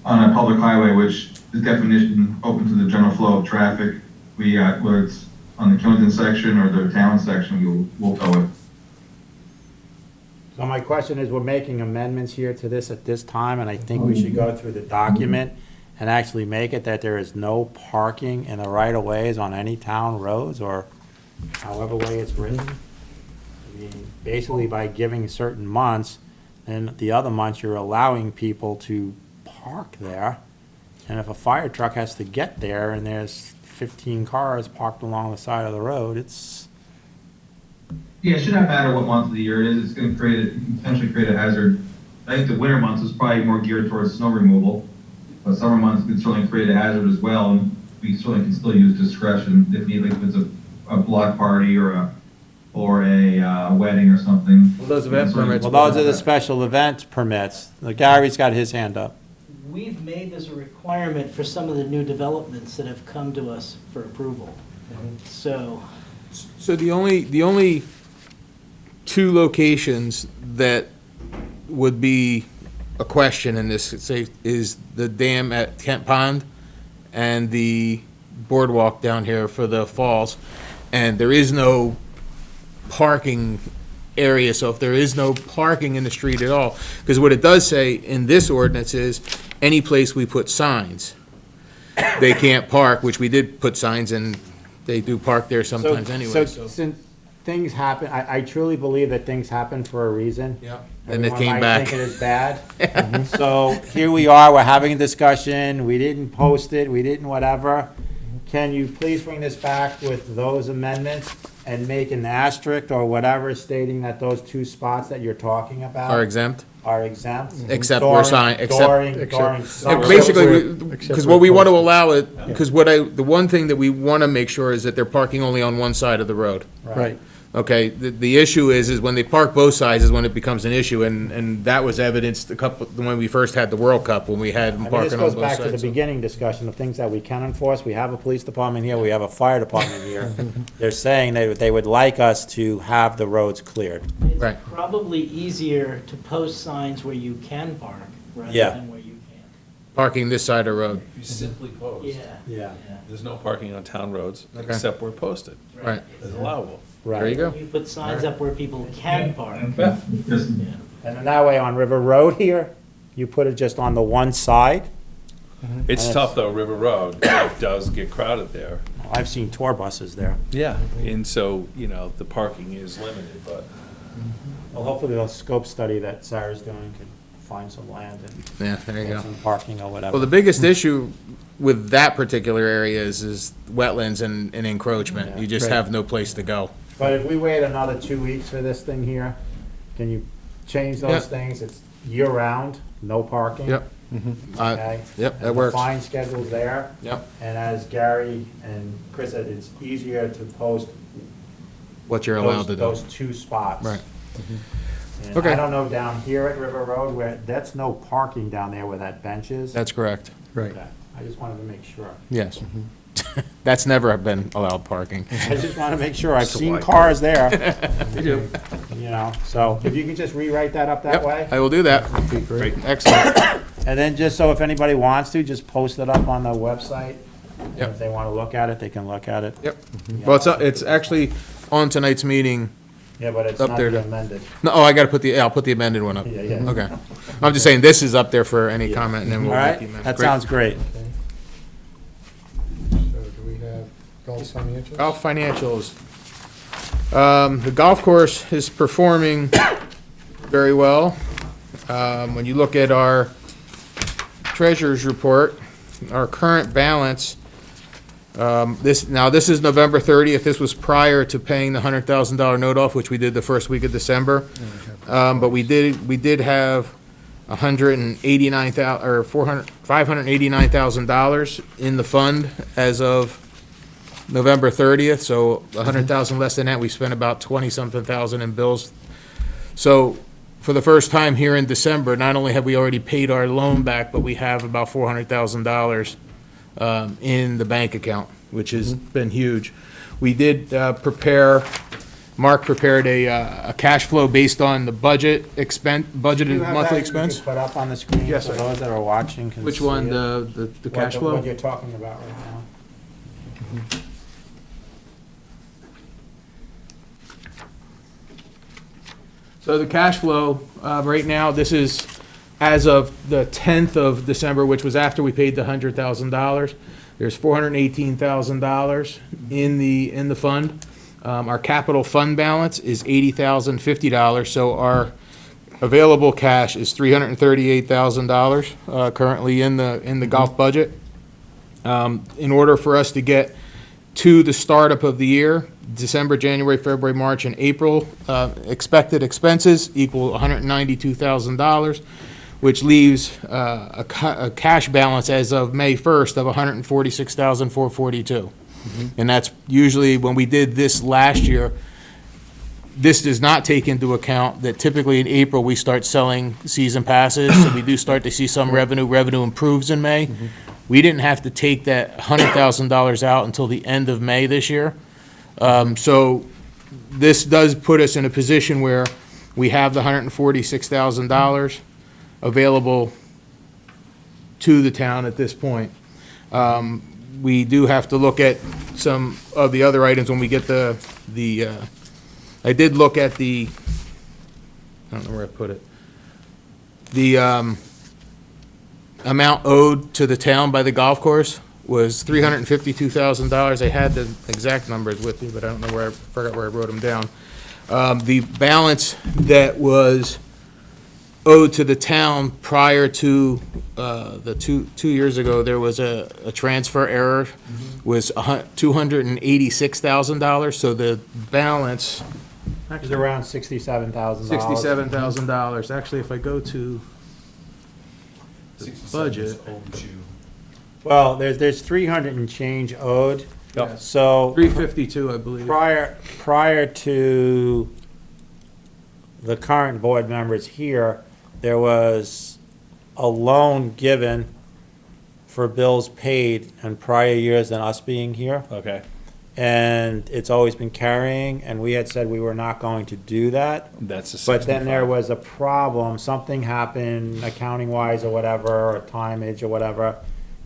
on a public highway, which is definition open to the general flow of traffic, whether it's on the Killington section or the town section, we'll tow it. So my question is, we're making amendments here to this at this time, and I think we should go through the document and actually make it that there is no parking in the right-of-ways on any town roads or however way it's written. I mean, basically by giving certain months, and the other months you're allowing people to park there. And if a fire truck has to get there and there's 15 cars parked along the side of the road, it's, Yeah, it should not matter what month of the year it is. It's going to potentially create a hazard. I think the winter months is probably more geared towards snow removal, but summer months can certainly create a hazard as well. And we certainly can still use discretion if needed, if it's a block party or a wedding or something. Well, those event permits- Well, those are the special event permits. Gary's got his hand up. We've made this a requirement for some of the new developments that have come to us for approval. So, So the only two locations that would be a question in this, say, is the dam at Kent Pond and the boardwalk down here for the falls. And there is no parking area, so if there is no parking in the street at all, because what it does say in this ordinance is, any place we put signs, they can't park, which we did put signs, and they do park there sometimes anyway, so. Since things happen, I truly believe that things happen for a reason. Yeah. And it Everyone came might back. think it is bad. So here we are, we're having a discussion, we didn't post it, we didn't whatever. Can you please bring this back with those amendments and make an asterisk or whatever stating that those two spots that you're talking about Are exempt? are exempt? Except where sign, During Except- summer. Basically, Except because where what we want to posted. allow it, because the one thing that we want to make sure is that they're parking only on one side of the road. Right. Okay, the issue is when they park both sides is when it becomes an issue, and that was evidenced when we first had the World Cup, when we had them I mean, this parking on goes both back to the sides. beginning discussion of things that we can enforce. We have a police department here, we have a fire department here. They're saying they would like us to have the roads cleared. Right. it's probably easier to post signs where you can park rather Yeah. than where you can't. Parking this side of the road, You simply post. Yeah. There's no parking on town roads, Okay. except where posted. right, It's allowable. there you go. You put signs up where people can park. Just, Yeah. And then that way on River Road here, you put it just on the one side. It's And tough though, River Road, it does get crowded there. I've seen tour buses there. Yeah. And so, the parking is limited, but. Well, hopefully the scope study that Sarah's doing can find some land and Yeah, there you get go. some parking or whatever. Well, the biggest issue with that particular area is wetlands and encroachment. You just Right. have no place to go. But if we wait another 2 weeks for this thing here, can you change those Yeah. things? It's year-round, no parking. Yep. Okay? Yep, And that works. the fine schedule's there. Yep. And as Gary and Chris said, it's easier to post What you're allowed to do. those two spots. Right. And Okay. I don't know down here at River Road where, that's no parking down there where that bench is. That's correct. Right. Okay. I just wanted to make sure. Yes. That's never been allowed parking. I just want to make sure. I've So seen why- cars there, We do. so if you can just rewrite that up that way. I will do that. Be great. Excellent. And then just so if anybody wants to, just post it up on the website. And Yep. if they want to look at it, they can look at it. Yep. Well, it's actually on tonight's meeting. Yeah, but it's Up not there the to- amended. No, I'll put the amended one up. Yeah, yeah. Okay. I'm just saying, this is up there for any comment, and then All we'll make the right, amendment. that Great. sounds great. So do we have golf financials? Golf financials. The golf course is performing very well. When you look at our treasurer's report, our current balance, this is November 30th. This was prior to paying the $100,000 note off, which we did the first week of December. But we did have $589,000 in the fund as of November 30th, so $100,000 less than that. We spent about 20-something thousand in bills. So for the first time here in December, not only have we already paid our loan back, but we have about $400,000 in the bank account, which has been huge. We did Mark prepared a cash flow based on the budgeted Do you have monthly that expense. you can put up on the screen Yes, for sir. those that are watching can Which see one, it? the cash flow? What you're talking about right now. So the cash flow, right now, this is as of the 10th of December, which was after we paid the $100,000. There's $418,000 in the fund. Our capital fund balance is $80,050, so our available cash is $338,000 currently in the golf budget. In order for us to get to the startup of the year, December, January, February, March, and April, expected expenses equal $192,000. which leaves a cash balance as of May 1st of $146,442. And that's usually, when we did this last year, this does not take into account that typically in April, we start selling season passes, so we do start to see some revenue. Revenue improves in May. We didn't have to take that $100,000 out until the end of May this year. So this does put us in a position where we have the $146,000 available to the town at this point. We do have to look at some of the other items when we get I did look at I don't know where I put it. The amount owed to the town by the golf course was $352,000. I had the exact numbers with me, but I don't know forgot where I wrote them down. The balance that was owed to the town prior to the two years ago, there was a transfer error, was $286,000, so the balance, It's around $67,000. $67,000. Actually, if I go to the budget, Well, there's 300 and change owed. Yep. So 352, I believe. prior to the current board members here, there was a loan given for bills paid in prior years than us being here. Okay. And it's always been carrying, and we had said we were not going to do that. That's a But then there 65. was a problem, something happened accounting-wise or whatever, or timeage or whatever,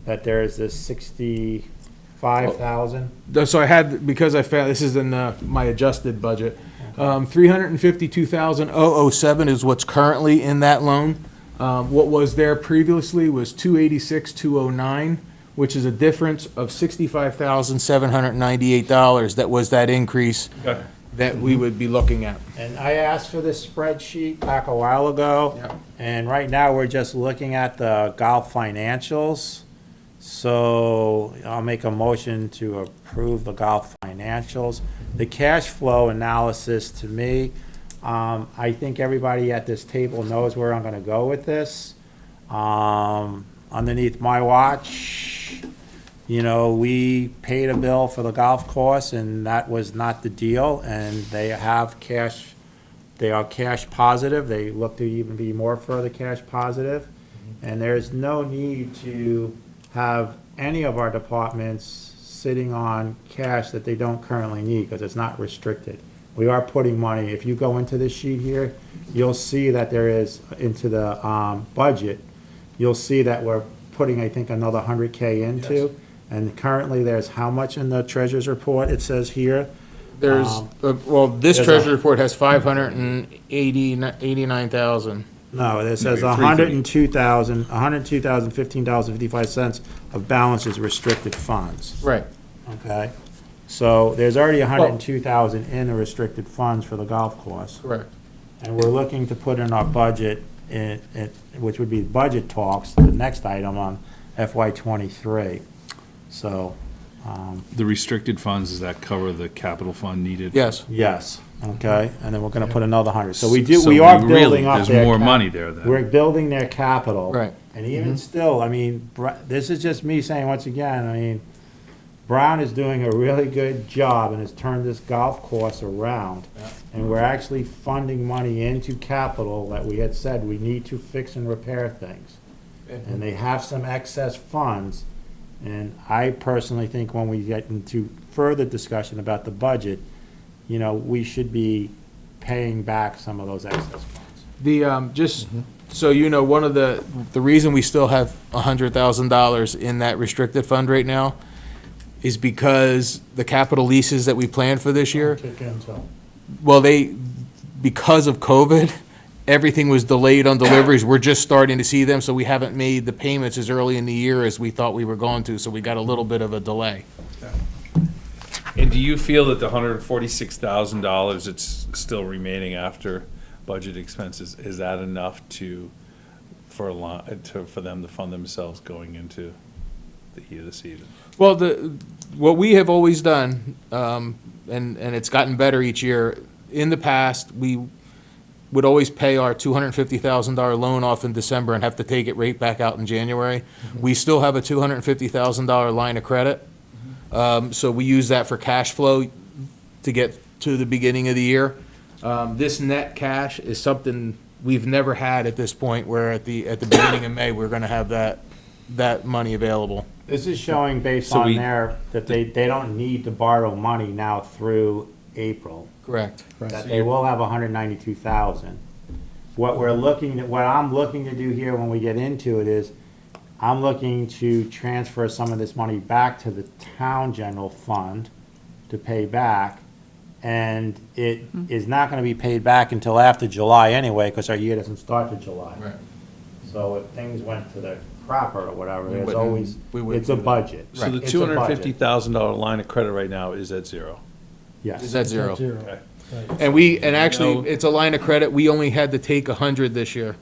that there is this 65,000. So I had, because I found, this is in my adjusted budget, 352,007 is what's currently in that loan. What was there previously was 286,209, which is a difference of $65,798. That was that increase Okay. that we would be looking at. And I asked for this spreadsheet back a while ago. Yeah. And right now, we're just looking at the golf financials. So I'll make a motion to approve the golf financials. The cash flow analysis, to me, I think everybody at this table knows where I'm gonna go with this. Underneath my watch, we paid a bill for the golf course, and that was not the deal, and they have cash, they are cash positive, they look to even be more further cash positive, and there's no need to have any of our departments sitting on cash that they don't currently need, because it's not restricted. We are putting money, if you go into this sheet here, you'll see that there is, into the budget, you'll see that we're putting, I think, another 100K into. And currently, there's how much in the treasurer's report? It says here. There's, this there's treasury report has 589,000. No, it says Maybe 102,000, $15.55 of balance is restricted funds. Right. Okay? So there's already 102,000 in the restricted funds for the golf course. Correct. And we're looking to put in our budget, which would be budget talks, the next item on FY '23. So, The restricted funds, does that cover the capital fund needed? Yes. yes, okay, and then we're gonna put another 100. So we So are really, building up there's their. more money there then. We're building their capital. Right. And even still, I mean, this is just me saying once again, I mean, Brown is doing a really good job and has turned this golf course around. And we're actually funding money into capital that we had said we need to fix and repair things. And they have some excess funds. And I personally think when we get into further discussion about the budget, we should be paying back some of those excess funds. Just so you know, one of the reason we still have $100,000 in that restricted fund right now is because the capital leases that we planned for this year, Kick in, so. well, because of COVID, everything was delayed on deliveries. We're just starting to see them, so we haven't made the payments as early in the year as we thought we were going to, so we got a little bit of a delay. And do you feel that the $146,000 that's still remaining after budget expenses, is that enough for them to fund themselves going into the heat of the season? Well, what we have always done, and it's gotten better each year, in the past, we would always pay our $250,000 loan off in December and have to take it right back out in January. We still have a $250,000 line of credit. So we use that for cash flow to get to the beginning of the year. This net cash is something we've never had at this point, where at the beginning of May, we're gonna have that money available. This is showing based So on we- there that they don't need to borrow money now through April. Correct. That they will have 192,000. What I'm looking to do here when we get into it is, I'm looking to transfer some of this money back to the town general fund to pay back. And it is not gonna be paid back until after July anyway, because our year doesn't start till July. Right. So if things went to the crapper or whatever, We there's wouldn't- always, we wouldn't it's a do that. budget. So the It's a two hundred and budget. fifty thousand dollar line of credit right now is at zero. Yes. Is that zero? Zero. Okay. Right. And actually, it's a line of credit, we only had to take 100 this year.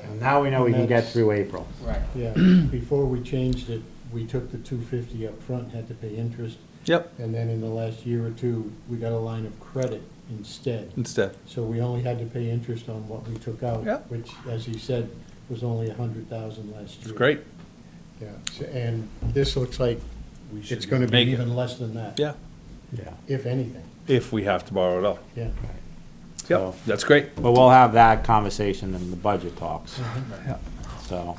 And now we know we can get through April. Right. Yeah, before we changed it, we took the 250 up front, had to pay interest, Yep, and then in the last year or two, we got a line of credit instead. instead. So we only had to pay interest on what we took out, Yeah. which, as he said, was only 100,000 last year. It's great. Yeah, and this looks like it's gonna be Make it. even less than that. Yeah, Yeah. If anything, if we have to borrow it all. yeah. Yep, that's great. But we'll have that conversation in the budget talks. Yeah. So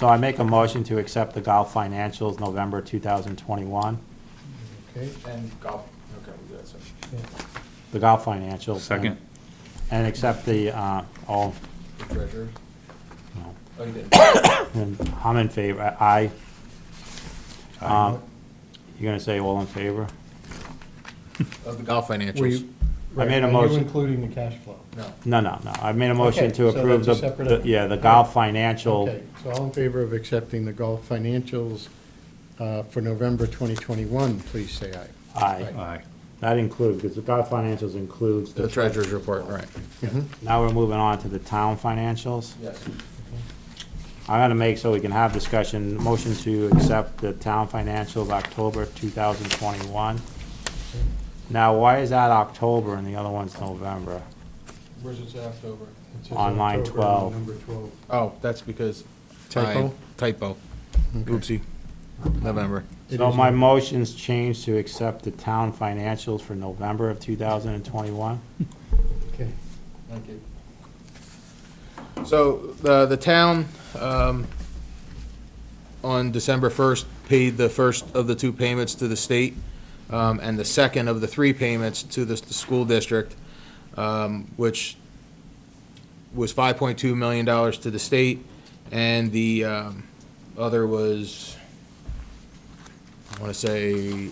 I make a motion to accept the golf financials November 2021. Okay, And golf, okay, we'll do that, so. The golf financials. Second. And accept the, all, Treasurer? no. Oh, you did. And I'm in favor, aye. You're gonna say all in favor? Of the golf financials? We, I made a are you motion. including the cash flow? No. No. I made a motion Okay, to so approve that's a separate item. the golf financial. Okay, so all in favor of accepting the golf financials for November 2021, please say aye. Aye. Aye. That includes, because the golf financials includes The treasurer's report, right. Now we're moving on to the town financials. Yes. I'm gonna make, so we can have discussion, motion to accept the town financials October 2021. Now, why is that October and the other one's November? Where's it say October? It says On line October, 12. Number 12. Oh, that's because. Typo? Typo. Oopsie. November. It So is my in- motion's changed to accept the town financials for November of 2021. Okay. Thank you. So, the town, on December 1st, paid the first of the two payments to the state, and the second of the three payments to the school district, which was $5.2 million to the state, and the other was, I want to say,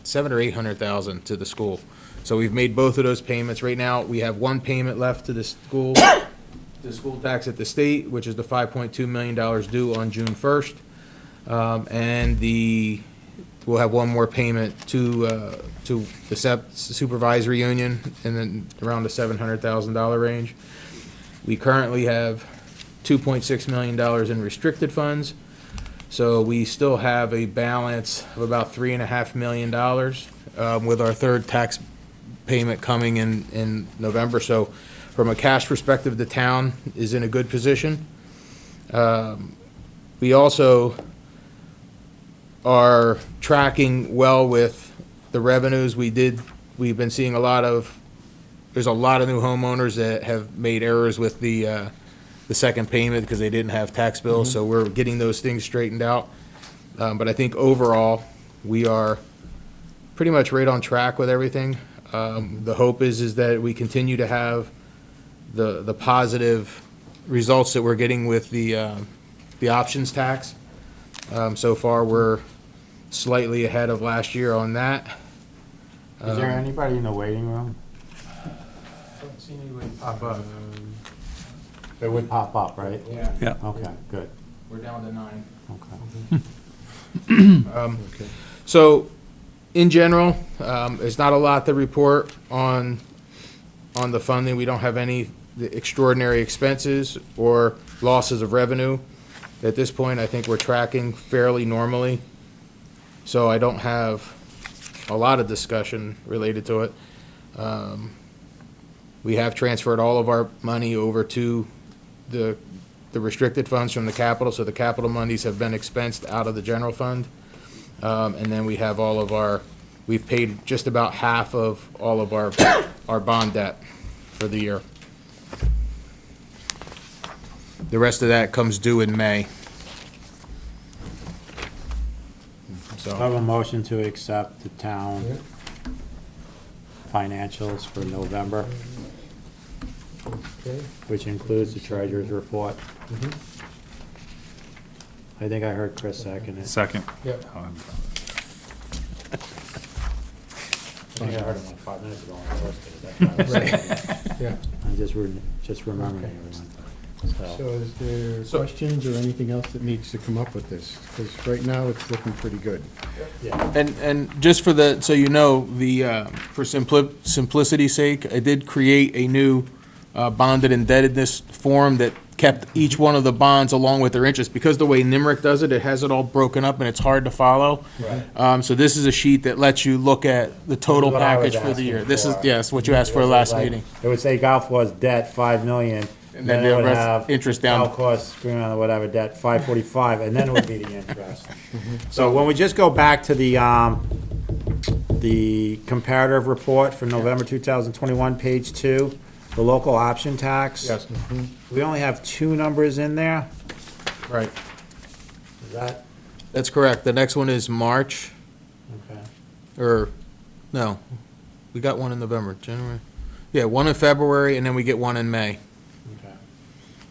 700 or 800,000 to the school. So we've made both of those payments. Right now, we have one payment left to the school tax at the state, which is the $5.2 million due on June 1st. And we'll have one more payment to the supervisory union, and then around the $700,000 range. We currently have $2.6 million in restricted funds, so we still have a balance of about $3.5 million with our third tax payment coming in November. So from a cash perspective, the town is in a good position. We also are tracking well with the revenues. We've been seeing there's a lot of new homeowners that have made errors with the second payment because they didn't have tax bills, so we're getting those things straightened out. But I think overall, we are pretty much right on track with everything. The hope is that we continue to have the positive results that we're getting with the options tax. So far, we're slightly ahead of last year on that. Is there anybody in the waiting room? Haven't seen anybody pop up. It would pop up, right? Yeah, Yeah. Okay, good. we're down to 9. Okay. So, in general, there's not a lot to report on the funding. We don't have any extraordinary expenses or losses of revenue. At this point, I think we're tracking fairly normally. So I don't have a lot of discussion related to it. We have transferred all of our money over to the restricted funds from the capital, so the capital monies have been expensed out of the general fund. And then we have we've paid just about half of all of our bond debt for the year. The rest of that comes due in May. I have a motion to accept the town financials for November, Okay. which includes the treasurer's report. Mhm. I think I heard Chris second it. Second. Yep. Oh, I'm- I think I heard him like 5 minutes ago on the first day. That's why I was saying it. Yeah. I'm just remembering everyone. So is there questions or anything else that needs to come up with this? Because right now, it's looking pretty good. Yeah. And just for so you know, for simplicity's sake, I did create a new bonded indebtedness form that kept each one of the bonds along with their interest. Because the way NIMRIC does it, it has it all broken up and it's hard to follow. Right. So this is a sheet that lets you look at the total This is what I was package for the year. asking This is, for. yes, what you asked for last Like, meeting. It would say golf course debt, 5 million. And then the it would rest have interest down. Golf course, whatever, debt, 545, and then it would be the interest. So when we just go back to the comparative report for November 2021, page 2, the local option tax. Yes. We only have 2 numbers in there. Right. Is that, That's correct. The next one is March, okay. or, no, we got one in November, January. Yeah, one in February, and then we get one in May. Okay.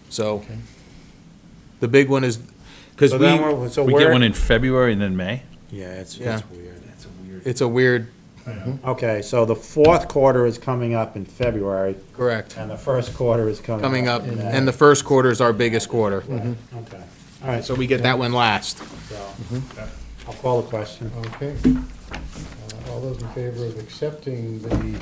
So, Okay. the big one is, because So then We get one in February and then May? Yeah, it's Yeah. weird. it's a weird, Okay, so the 4th quarter is coming up in February, correct, and the 1st quarter is coming up. coming up, in and the first quarter is our biggest quarter. Okay, all right, So we get that one last. so, I'll call the question. Okay. All those in favor of accepting the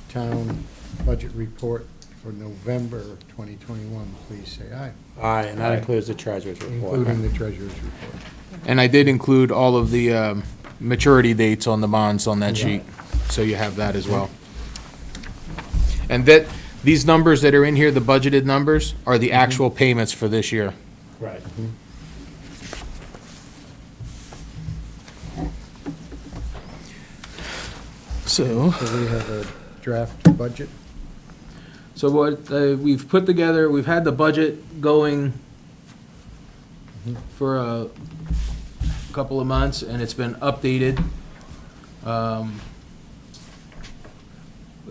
town budget report for November 2021, please say aye, Aye, and that includes the treasurer's report. including the treasurer's report. And I did include all of the maturity dates on the bonds on that sheet, so you have that as well. And these numbers that are in here, the budgeted numbers, are the actual payments for this year. Right. So. So we have a draft budget. So what we've put together, we've had the budget going for a couple of months, and it's been updated.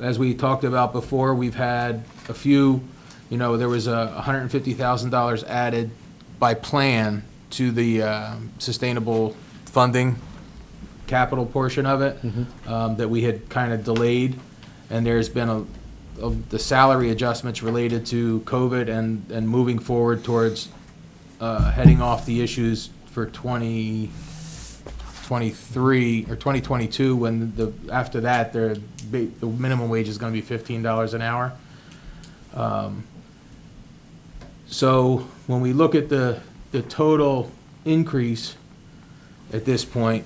As we talked about before, we've had a few, there was $150,000 added by plan to the sustainable funding capital portion of it that we had kind of delayed, and there's been the salary adjustments related to COVID and moving forward towards heading off the issues for 2023 or 2022, when after that the minimum wage is going to be $15 an hour. So when we look at the total increase at this point,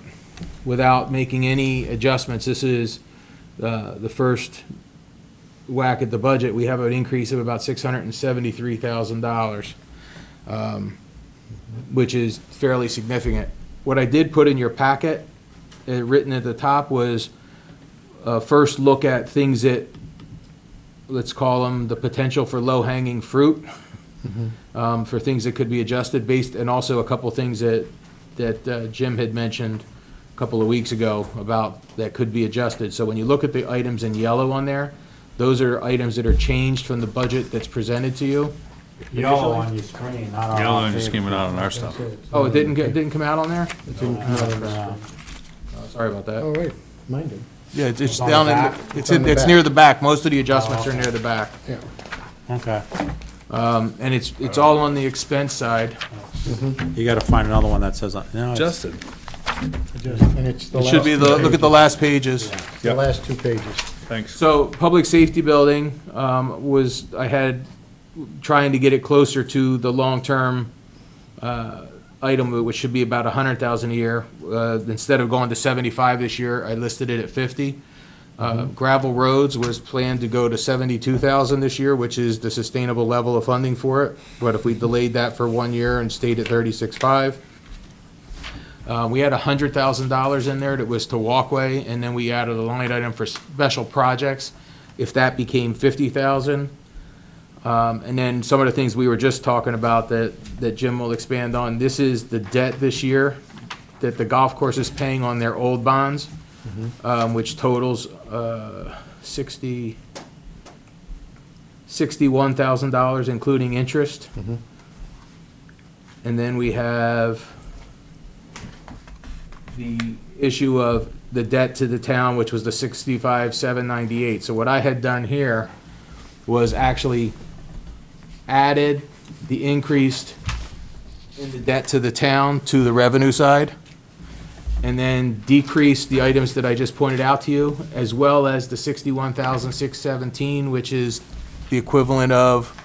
without making any adjustments, this is the first whack at the budget. We have an increase of about $673,000, which is fairly significant. What I did put in your packet, written at the top, was first look at things that, let's call them the potential for low-hanging fruit, for things that could be adjusted based, and also a couple things that Jim had mentioned a couple of weeks ago about that could be adjusted. So when you look at the items in yellow on there, those are items that are changed from the budget that's presented to you. Yellow on your screen, not on. Yellow our just paper. came out on our stuff. Oh, it didn't come out on there? It didn't come out on the No. screen. Oh, sorry about that. Oh, wait, mine did. Yeah, it's It's on down the in, back? it's on the it's back. near the back. Most of the adjustments are near the back. Yeah. Okay, And it's all on the expense side. you gotta find another one that says, no, it's- Adjusted. And it's the It last should be two look at the pages. last pages. The last 2 pages. Thanks. So, public safety building, I had trying to get it closer to the long-term, item, which should be about $100,000 a year. Instead of going to 75 this year, I listed it at 50. Gravel roads was planned to go to 72,000 this year, which is the sustainable level of funding for it. But if we delayed that for 1 year and stayed at 36.5, we had $100,000 in there that was to walkway, and then we added a line item for special projects. If that became 50,000, and then some of the things we were just talking about that Jim will expand on. This is the debt this year that the golf course is paying on their old bonds, which totals $61,000, including interest. And then we have the issue of the debt to the town, which was the $65,798. So what I had done here was actually added the increased in the debt to the town to the revenue side, and then decreased the items that I just pointed out to you, as well as the $61,617, which is the equivalent of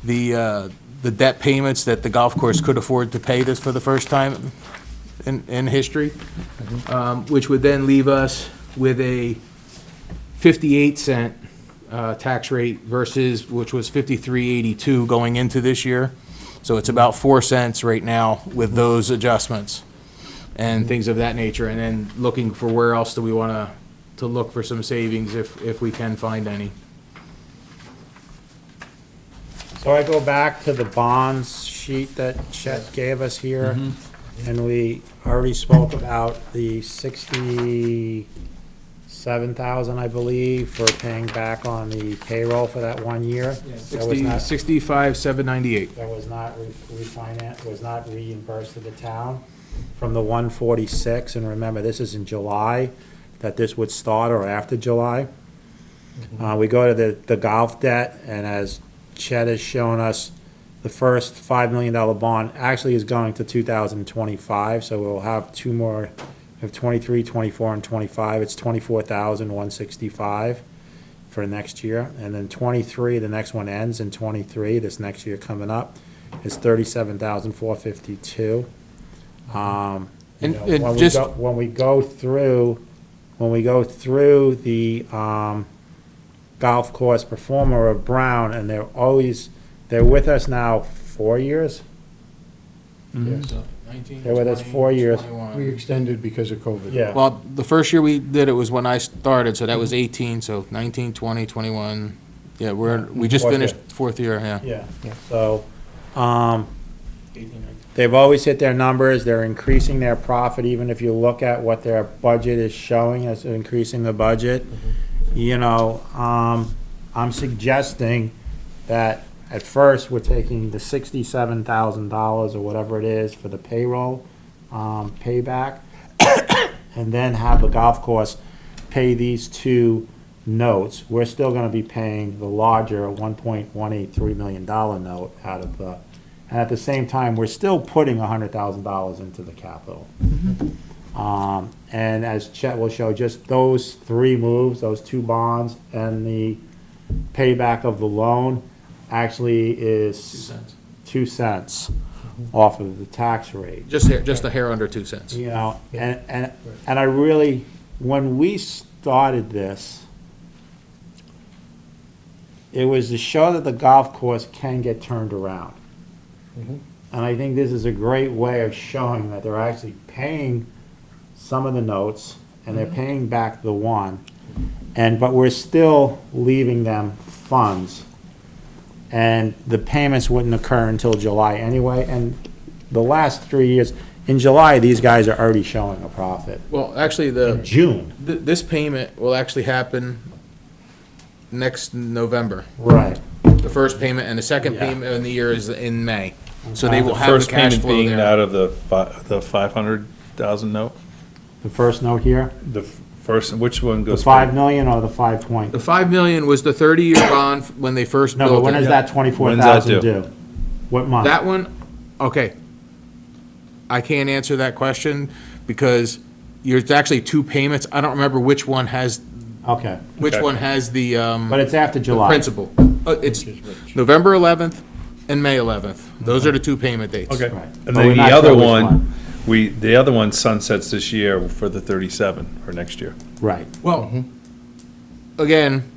the debt payments that the golf course could afford to pay this for the first time in history, which would then leave us with a 58-cent tax rate versus, which was 53.82 going into this year. So it's about 4 cents right now with those adjustments and things of that nature. And then looking for where else do we want to look for some savings if we can find any. So I go back to the bonds sheet that Chet gave us here, and we already spoke about the 67,000, I believe, for paying back on the payroll for that 1 year. That was not- 65,798. That was not refinanced, was not reimbursed to the town from the 146, and remember, this is in July, that this would start, or after July. We go to the golf debt, and as Chet has shown us, the first $5 million bond actually is going to 2025, so we'll have two more, of 23, 24, and 25. It's 24,165 for next year, and then 23, the next one ends in 23. This next year coming up is 37,452. And When we go through the golf course performer of Brown, and they're with us now 4 years. Yes. They're with us 4 years. We extended because of COVID. Yeah. Well, the first year we did it was when I started, so that was 18, so 19, 20, 21. Yeah, we just Fourth finished year. 4th year, yeah. Yeah, so, they've always hit their numbers, they're increasing their profit, even if you look at what their budget is showing as increasing the budget. You know, I'm suggesting that at first, we're taking the $67,000 or whatever it is for the payroll, payback, and then have the golf course pay these two notes. We're still gonna be paying the larger $1.183 million note out of the, and at the same time, we're still putting $100,000 into the capital. And as Chet will show, just those three moves, those two bonds and the payback of the loan actually is 2 cents off of the tax rate. Just a hair under 2 cents. You know, and I really, when we started this, it was to show that the golf course can get turned around. And I think this is a great way of showing that they're actually paying some of the notes, and they're paying back the one, but we're still leaving them funds. And the payments wouldn't occur until July anyway, and the last 3 years, in July, these guys are already showing a profit. Well, actually, In June. this payment will actually happen next November. Right. The first payment and the second Yeah. payment in the year is in May. So they will The have the first cash payment flow being there. out of the 500,000 note? The first note here, The first, which one the goes? 5 million or the 5 point? The 5 million was the 30-year bond when they first No, built it. but when is that 24,000 due? What month? That one, okay. I can't answer that question because it's actually two payments. I don't remember which one has, Okay, which Okay. one has the, but it's after July. principal. It's November 11th and May 11th. Those are the two payment dates. Okay. Right. And But then we're the not other sure which one, the other one sunsets this year for the 37 for next year. Right. Well, again,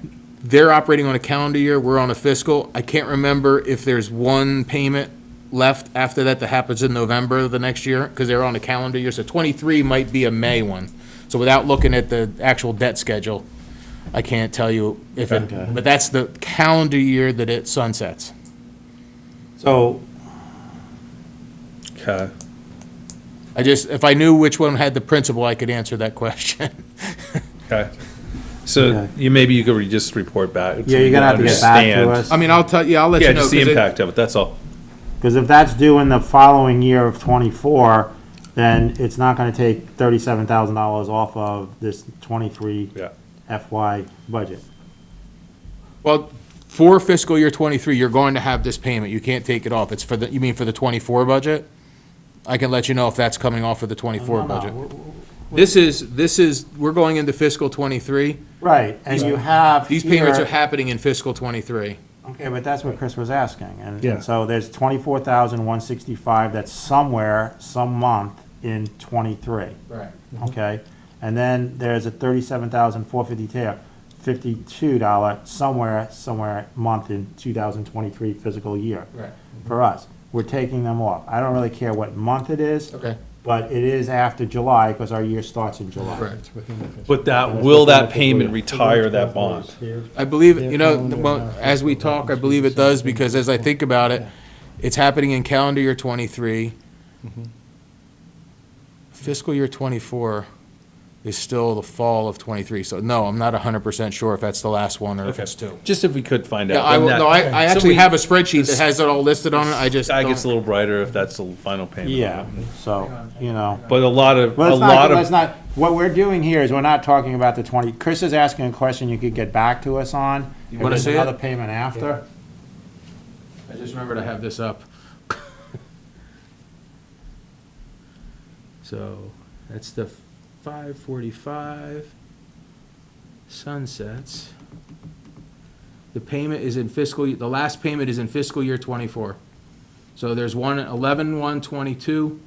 they're operating on a calendar year, we're on a fiscal. I can't remember if there's one payment left after that that happens in November of the next year, because they're on a calendar year, so 23 might be a May one. So without looking at the actual debt schedule, I can't tell you if it, Okay. but that's the calendar year that it sunsets. So, Okay. If I knew which one had the principal, I could answer that question. Okay. So Okay. maybe you could just report back. so yeah, we you're gonna have to can get back to understand. us. I mean, I'll let Yeah, you know. just the 'cause it- impact of it, that's all. Because if that's due in the following year of '24, then it's not gonna take $37,000 off of this '23 Yeah. FY budget. Well, for fiscal year 23, you're going to have this payment. You can't take it off. It's for the, you mean for the 24 budget? I can let you know if that's coming off of the 24 budget. This is, we're going into fiscal 23. Right, and you have. These payments are here- happening in fiscal 23. Okay, but that's what Chris was asking, and Yeah. so there's 24,165 that's somewhere, some month in '23, Right. okay? And then there's a $37,452 somewhere month in 2023 fiscal year Right. for us. We're taking them off. I don't really care what month it is, Okay. but it is after July, because our year starts in July. Correct. But will that payment retire that bond? I believe, well, as we talk, I believe it does, because as I think about it, it's happening in calendar year 23. Fiscal year 24 is still the fall of 23, so no, I'm not 100% sure if that's the last one or if Okay. it's two. Just if we could find out. Yeah, I will, then no, that- I so actually we- have a spreadsheet that has it all listed on it, I just Sky gets a don't. little brighter if that's the final payment. Yeah, so, But a lot of, Well, a it's not, lot let's of, not, what we're doing here is we're not talking about the 20, Chris is asking a question you could get back to us on. You If wanna there's see it? another payment after. I just remember to have this up. So, that's the 545 sunsets. The payment is in the last payment is in fiscal year 24. So there's 11/1/22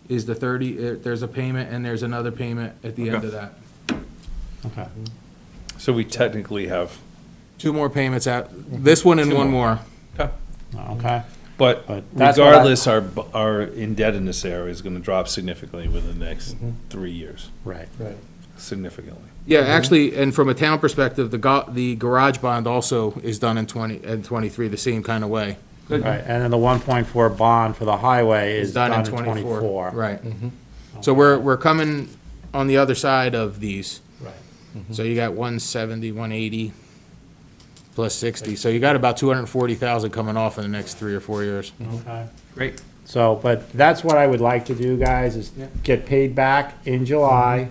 is the 30, there's a payment, and there's another payment at the end Okay. of that. Okay. so we technically have, Two more payments out, this one and one more. Okay. but But that's what I- regardless, our indebtedness area is gonna drop significantly within the next 3 years, Right. Right. significantly. Yeah, actually, and from a town perspective, the garage bond also is done in 23, the same kind of way. Right, and then the 1.4 bond for the highway Is is done in 24. Right. So we're coming on the other side of these. Right. So you got 170, 180, plus 60, so you got about 240,000 coming off in the next 3 or 4 years. Okay. Great. So, but that's what I would like to do, guys, is Yeah. get paid back in July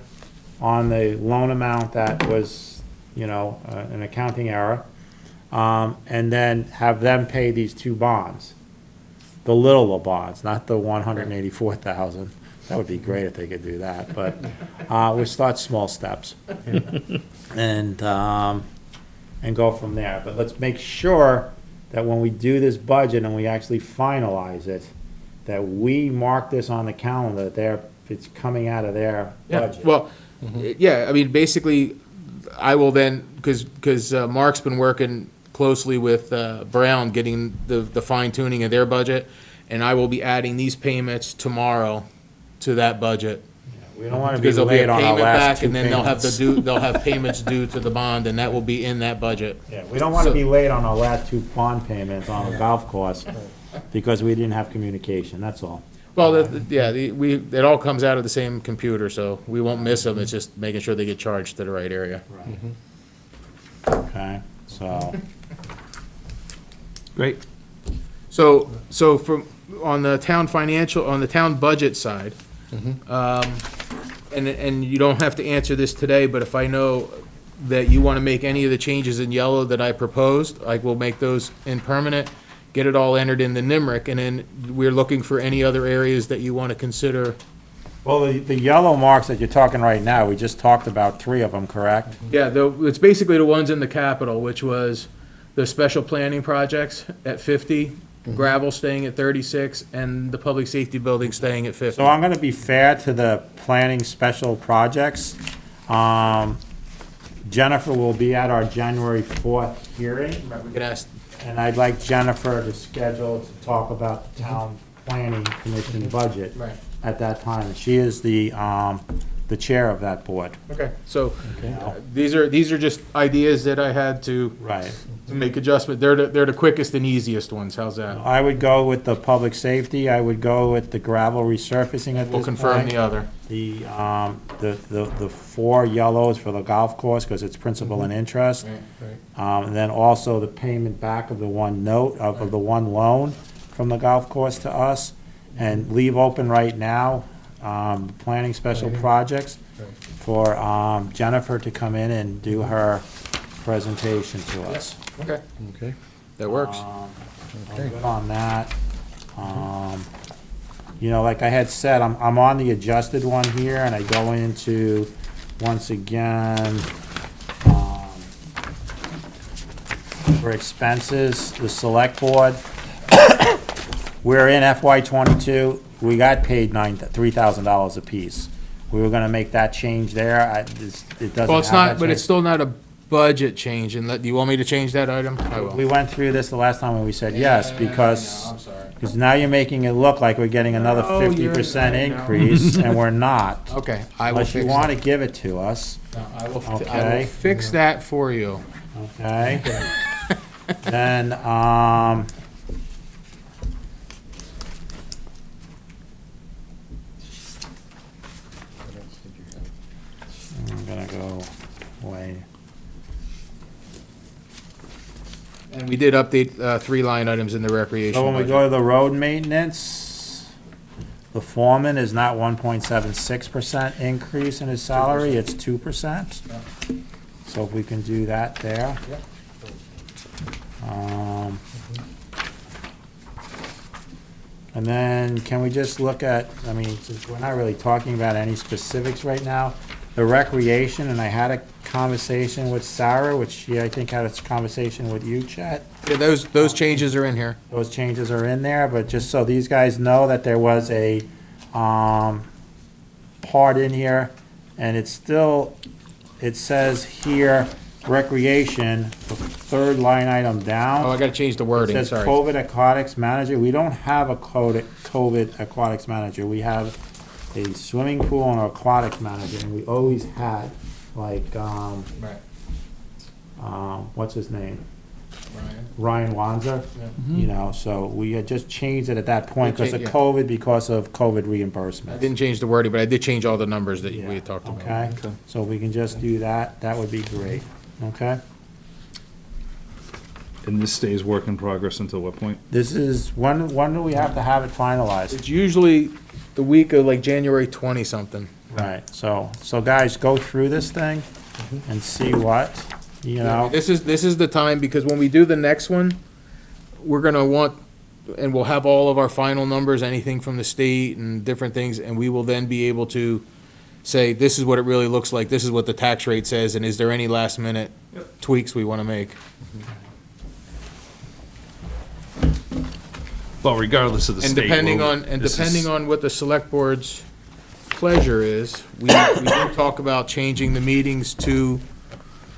on the loan amount that was, an accounting error. And then have them pay these two bonds. The littler bonds, not the 184,000. That would be great if they could do that, but, we start small steps. And go from there. But let's make sure that when we do this budget and we actually finalize it, that we mark this on the calendar, it's coming out of their budget. Well, yeah, I mean, basically, I will then, because Mark's been working closely with Brown, getting the fine tuning of their budget, and I will be adding these payments tomorrow to that budget. We don't want to be Because there'll be late a on our payment last back, two and then payments. they'll have payments due to the bond, and that will be in that budget. Yeah, we don't want to be late on our last two bond payments on the golf course because we didn't have communication, that's all. Well, it all comes out of the same computer, so we won't miss them, it's just making sure they get charged to the right area. Okay, so, Great. So on the town budget side, and you don't have to answer this today, but if I know that you want to make any of the changes in yellow that I proposed, I will make those in permanent, get it all entered in the NIMRIC, and then we're looking for any other areas that you want to consider. well, the yellow marks that you're talking right now, we just talked about 3 of them, correct? Yeah, it's basically the ones in the capital, which was the special planning projects at 50, gravel staying at 36, and the public safety building staying at 50. So I'm gonna be fair to the planning special projects. Jennifer will be at our January 4th hearing, We could ask, and I'd like Jennifer to schedule to talk about the town planning commission budget right, at that time. She is the chair of that board. okay, so, Okay. these are just ideas that I had to Right. make adjustment. They're the quickest and easiest ones, how's that? I would go with the public safety, I would go with the gravel resurfacing at We'll this confirm point. the other. The 4 yellows for the golf course, because it's principal and interest. Right. And then also the payment back of the one note, of the one loan from the golf course to us. And leave open right now, planning special projects for Jennifer to come in and do her presentation to us. Okay, Okay. that works. I'm good on that. You know, like I had said, I'm on the adjusted one here, and I go into, once again, for expenses, the select board. We're in FY '22, we got paid $3,000 apiece. We were gonna make that change there, it doesn't Well, it's have not, that but it's change. still not a budget change, and do you want me to change that item? I will. We went through this the last time and we said yes, because, I'm sorry. because now you're making it look like we're getting another Oh, you're 50% right, no. increase, and we're not. Okay, I will Unless you fix wanna that. give it to us, No, I will Okay. fix that for you. okay? Then, I'm gonna go away. And we did update 3 line items in the recreation So when we budget. go to the road maintenance, the foreman is not 1.76% increase in his salary, it's 2%. So if we can do that there. And then can we just look at, I mean, since we're not really talking about any specifics right now, the recreation, and I had a conversation with Sarah, which she, I think, had a conversation with you, Chet. Yeah, those changes are in here. Those changes are in there, but just so these guys know that there was a, part in here, and it's still, it says here, recreation, the 3rd line item down. Oh, I gotta change the It wording, says sorry. COVID aquatics manager. We don't have a COVID aquatics manager. We have a swimming pool and an aquatics manager, and we always had, like, Right. what's his name? Ryan. Ryan Wanzer, you know, so we had just changed it at that point because of Yeah. COVID, because of COVID I reimbursement. didn't change the wording, but I did change all the numbers that we had talked about. Okay, so we can just do that, that would be great, okay? And this stays work in progress until what point? This is, when do we have to have it finalized? It's usually the week of like January 20 something. Right, so guys, go through this thing and see what, you know, This is the time, because when we do the next one, we're gonna want, and we'll have all of our final numbers, anything from the state and different things, and we will then be able to say, this is what it really looks like, this is what the tax rate says, and is there any last minute tweaks we wanna make? Well, regardless of the And state. depending we'll- on, this is- what the select board's pleasure is, we did talk about changing the meetings to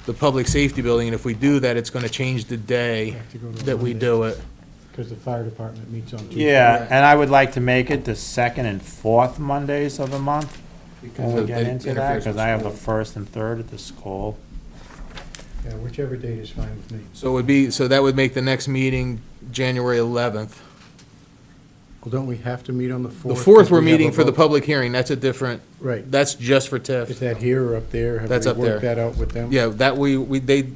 the public safety building, and if we do that, it's gonna change the day Have to go to that we Monday. do it. Because the fire department meets on Tuesday. yeah, and I would like to make it the 2nd and 4th Mondays of the month when we of get the into that, interference because with I have the school. 1st and 3rd at the school. Yeah, whichever date is fine with me. So it would be, so that would make the next meeting January 11th. Well, don't we have to meet on the 4th? The 4th, 'Cause we're we have meeting a for the vote? public hearing, that's a different, Right. that's just for TIF. Is that here or up there? That's up Have we worked there. that out with them? Yeah, that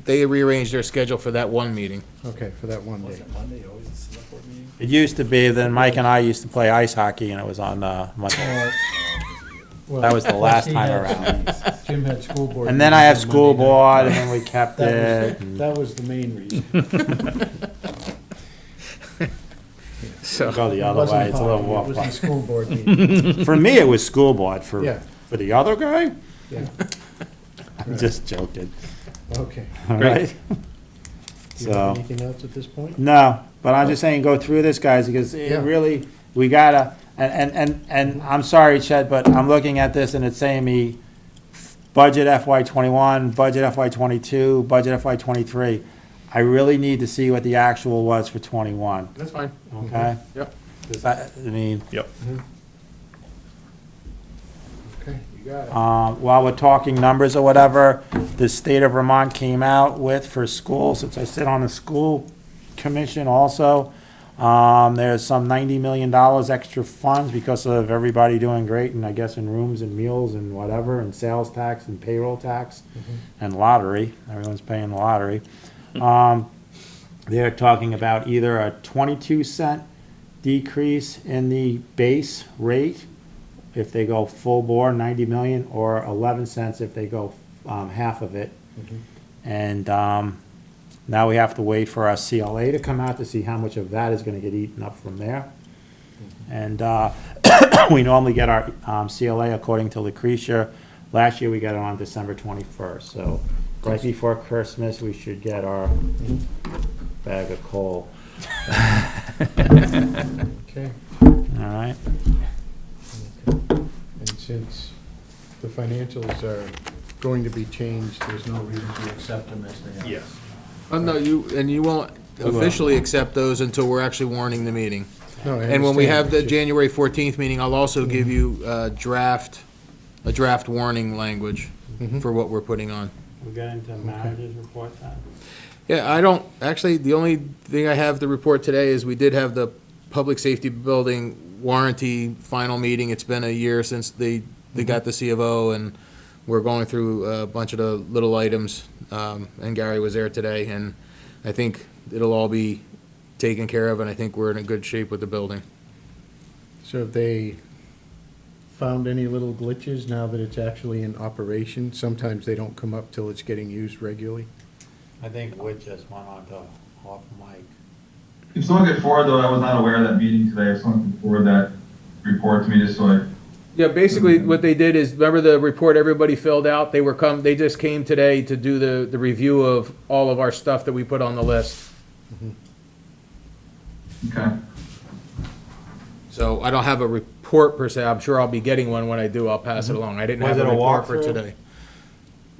they rearranged their schedule for that one meeting. Okay, for that one day. It used to be, then Mike and I used to play ice hockey, and it was on Monday. That was the last time around. Jim had school board. And then I had meetings on school Monday night. board, and then we kept it. That was, and- that was the main reason. So, Go the It other wasn't way, it's a little hockey, more It was the fun. school board meeting. For me, it was school board, for Yeah. the other guy, Yeah, I'm just joking, okay. all right? Do you have So, anything else at this point? no, but I'm just saying, go through this, guys, because it Yeah. really, we gotta, and I'm sorry, Chet, but I'm looking at this and it's saying me budget FY '21, budget FY '22, budget FY '23. I really need to see what the actual was for '21, That's fine. okay? Yep. 'Cause I mean, Yep. Okay, you got it. while we're talking numbers or whatever, the state of Vermont came out with for schools, since I sit on the school commission also, there's some $90 million extra funds because of everybody doing great, and I guess in rooms and meals and whatever, and sales tax and payroll tax and lottery, everyone's paying the lottery. They're talking about either a 22-cent decrease in the base rate if they go full bore, 90 million, or 11 cents if they go half of it. And now we have to wait for our CLA to come out to see how much of that is going to get eaten up from there. And we normally get our CLA according to Lucretia. Last year we got it on December 21st, so right before Christmas we should get our bag of coal. Okay. All right. And since the financials are going to be changed, there's no reason to accept them as they are. Yes. No, you won't officially accept those until we're actually warning the meeting. No, I And when we have the understand. January 14th meeting, I'll also give you a draft warning language for what we're putting on. We got into manager's report then? Yeah, actually, the only thing I have to report today is we did have the public safety building warranty final meeting. It's been a year since they got the C of O, and we're going through a bunch of the little items, and Gary was there today, and I think it'll all be taken care of, and I think we're in a good shape with the building. So have they found any little glitches now that it's actually in operation? Sometimes they don't come up till it's getting used regularly. I think Wood just went on to off mic. If someone could forward, though, I was not aware of that meeting today, if someone could forward that report to me, just so I. Yeah, basically what they did is, remember the report everybody filled out? They just came today to do the review of all of our stuff that we put on the list. Okay. So I don't have a report per se. I'm sure I'll be getting one. When I do, I'll pass it along. I didn't Was have a it a report for walkthrough? today.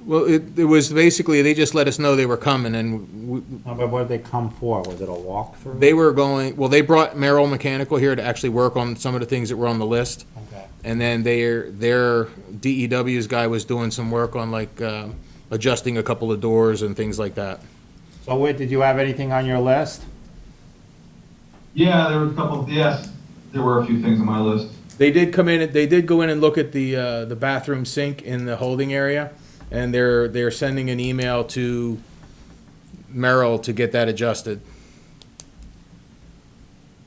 Well, it was basically, they just let us know they were coming, and But what did they come for? Was it a walkthrough? they were going, well, they brought Merrill Mechanical here to actually work on some of the things that were on the list. Okay. And then their DEW's guy was doing some work on like adjusting a couple of doors and things like that. So Whit, did you have anything on your list? Yeah, there were a couple, yes, there were a few things on my list. They did come in, they did go in and look at the bathroom sink in the holding area, and they're sending an email to Merrill to get that adjusted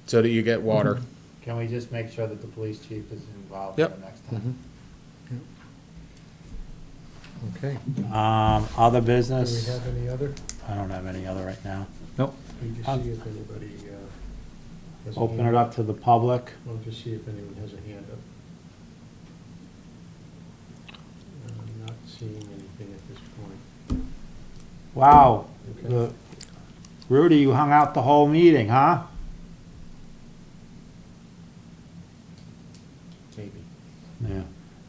so that you get water. Can we just make sure that the police chief is involved Yep. the next time? Okay. Other Do we business? have any other? I don't have any other right now. Nope. We just see if anybody has a Open hand it up to the public. We'll just see if anyone has a hand up. I'm not seeing anything at this point. Wow. Okay. Rudy, you hung out the whole meeting, huh? Maybe. Yeah.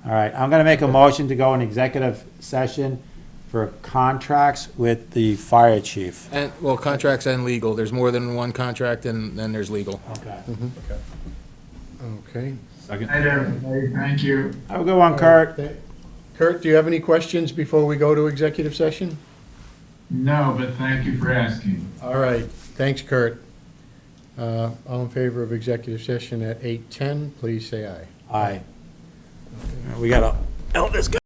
All right, I'm gonna make a motion to go in executive session for contracts with the fire chief. And, well, contracts and legal. There's more than one contract, and then there's legal. Okay. Okay. Second. Hi there, everybody. Thank you. Have a good one, Kurt. Kurt, do you have any questions before we go to executive session? No, but thank you for asking. All right, thanks, Kurt. All in favor of executive session at 8:10, please say aye. Aye. We gotta, this guy.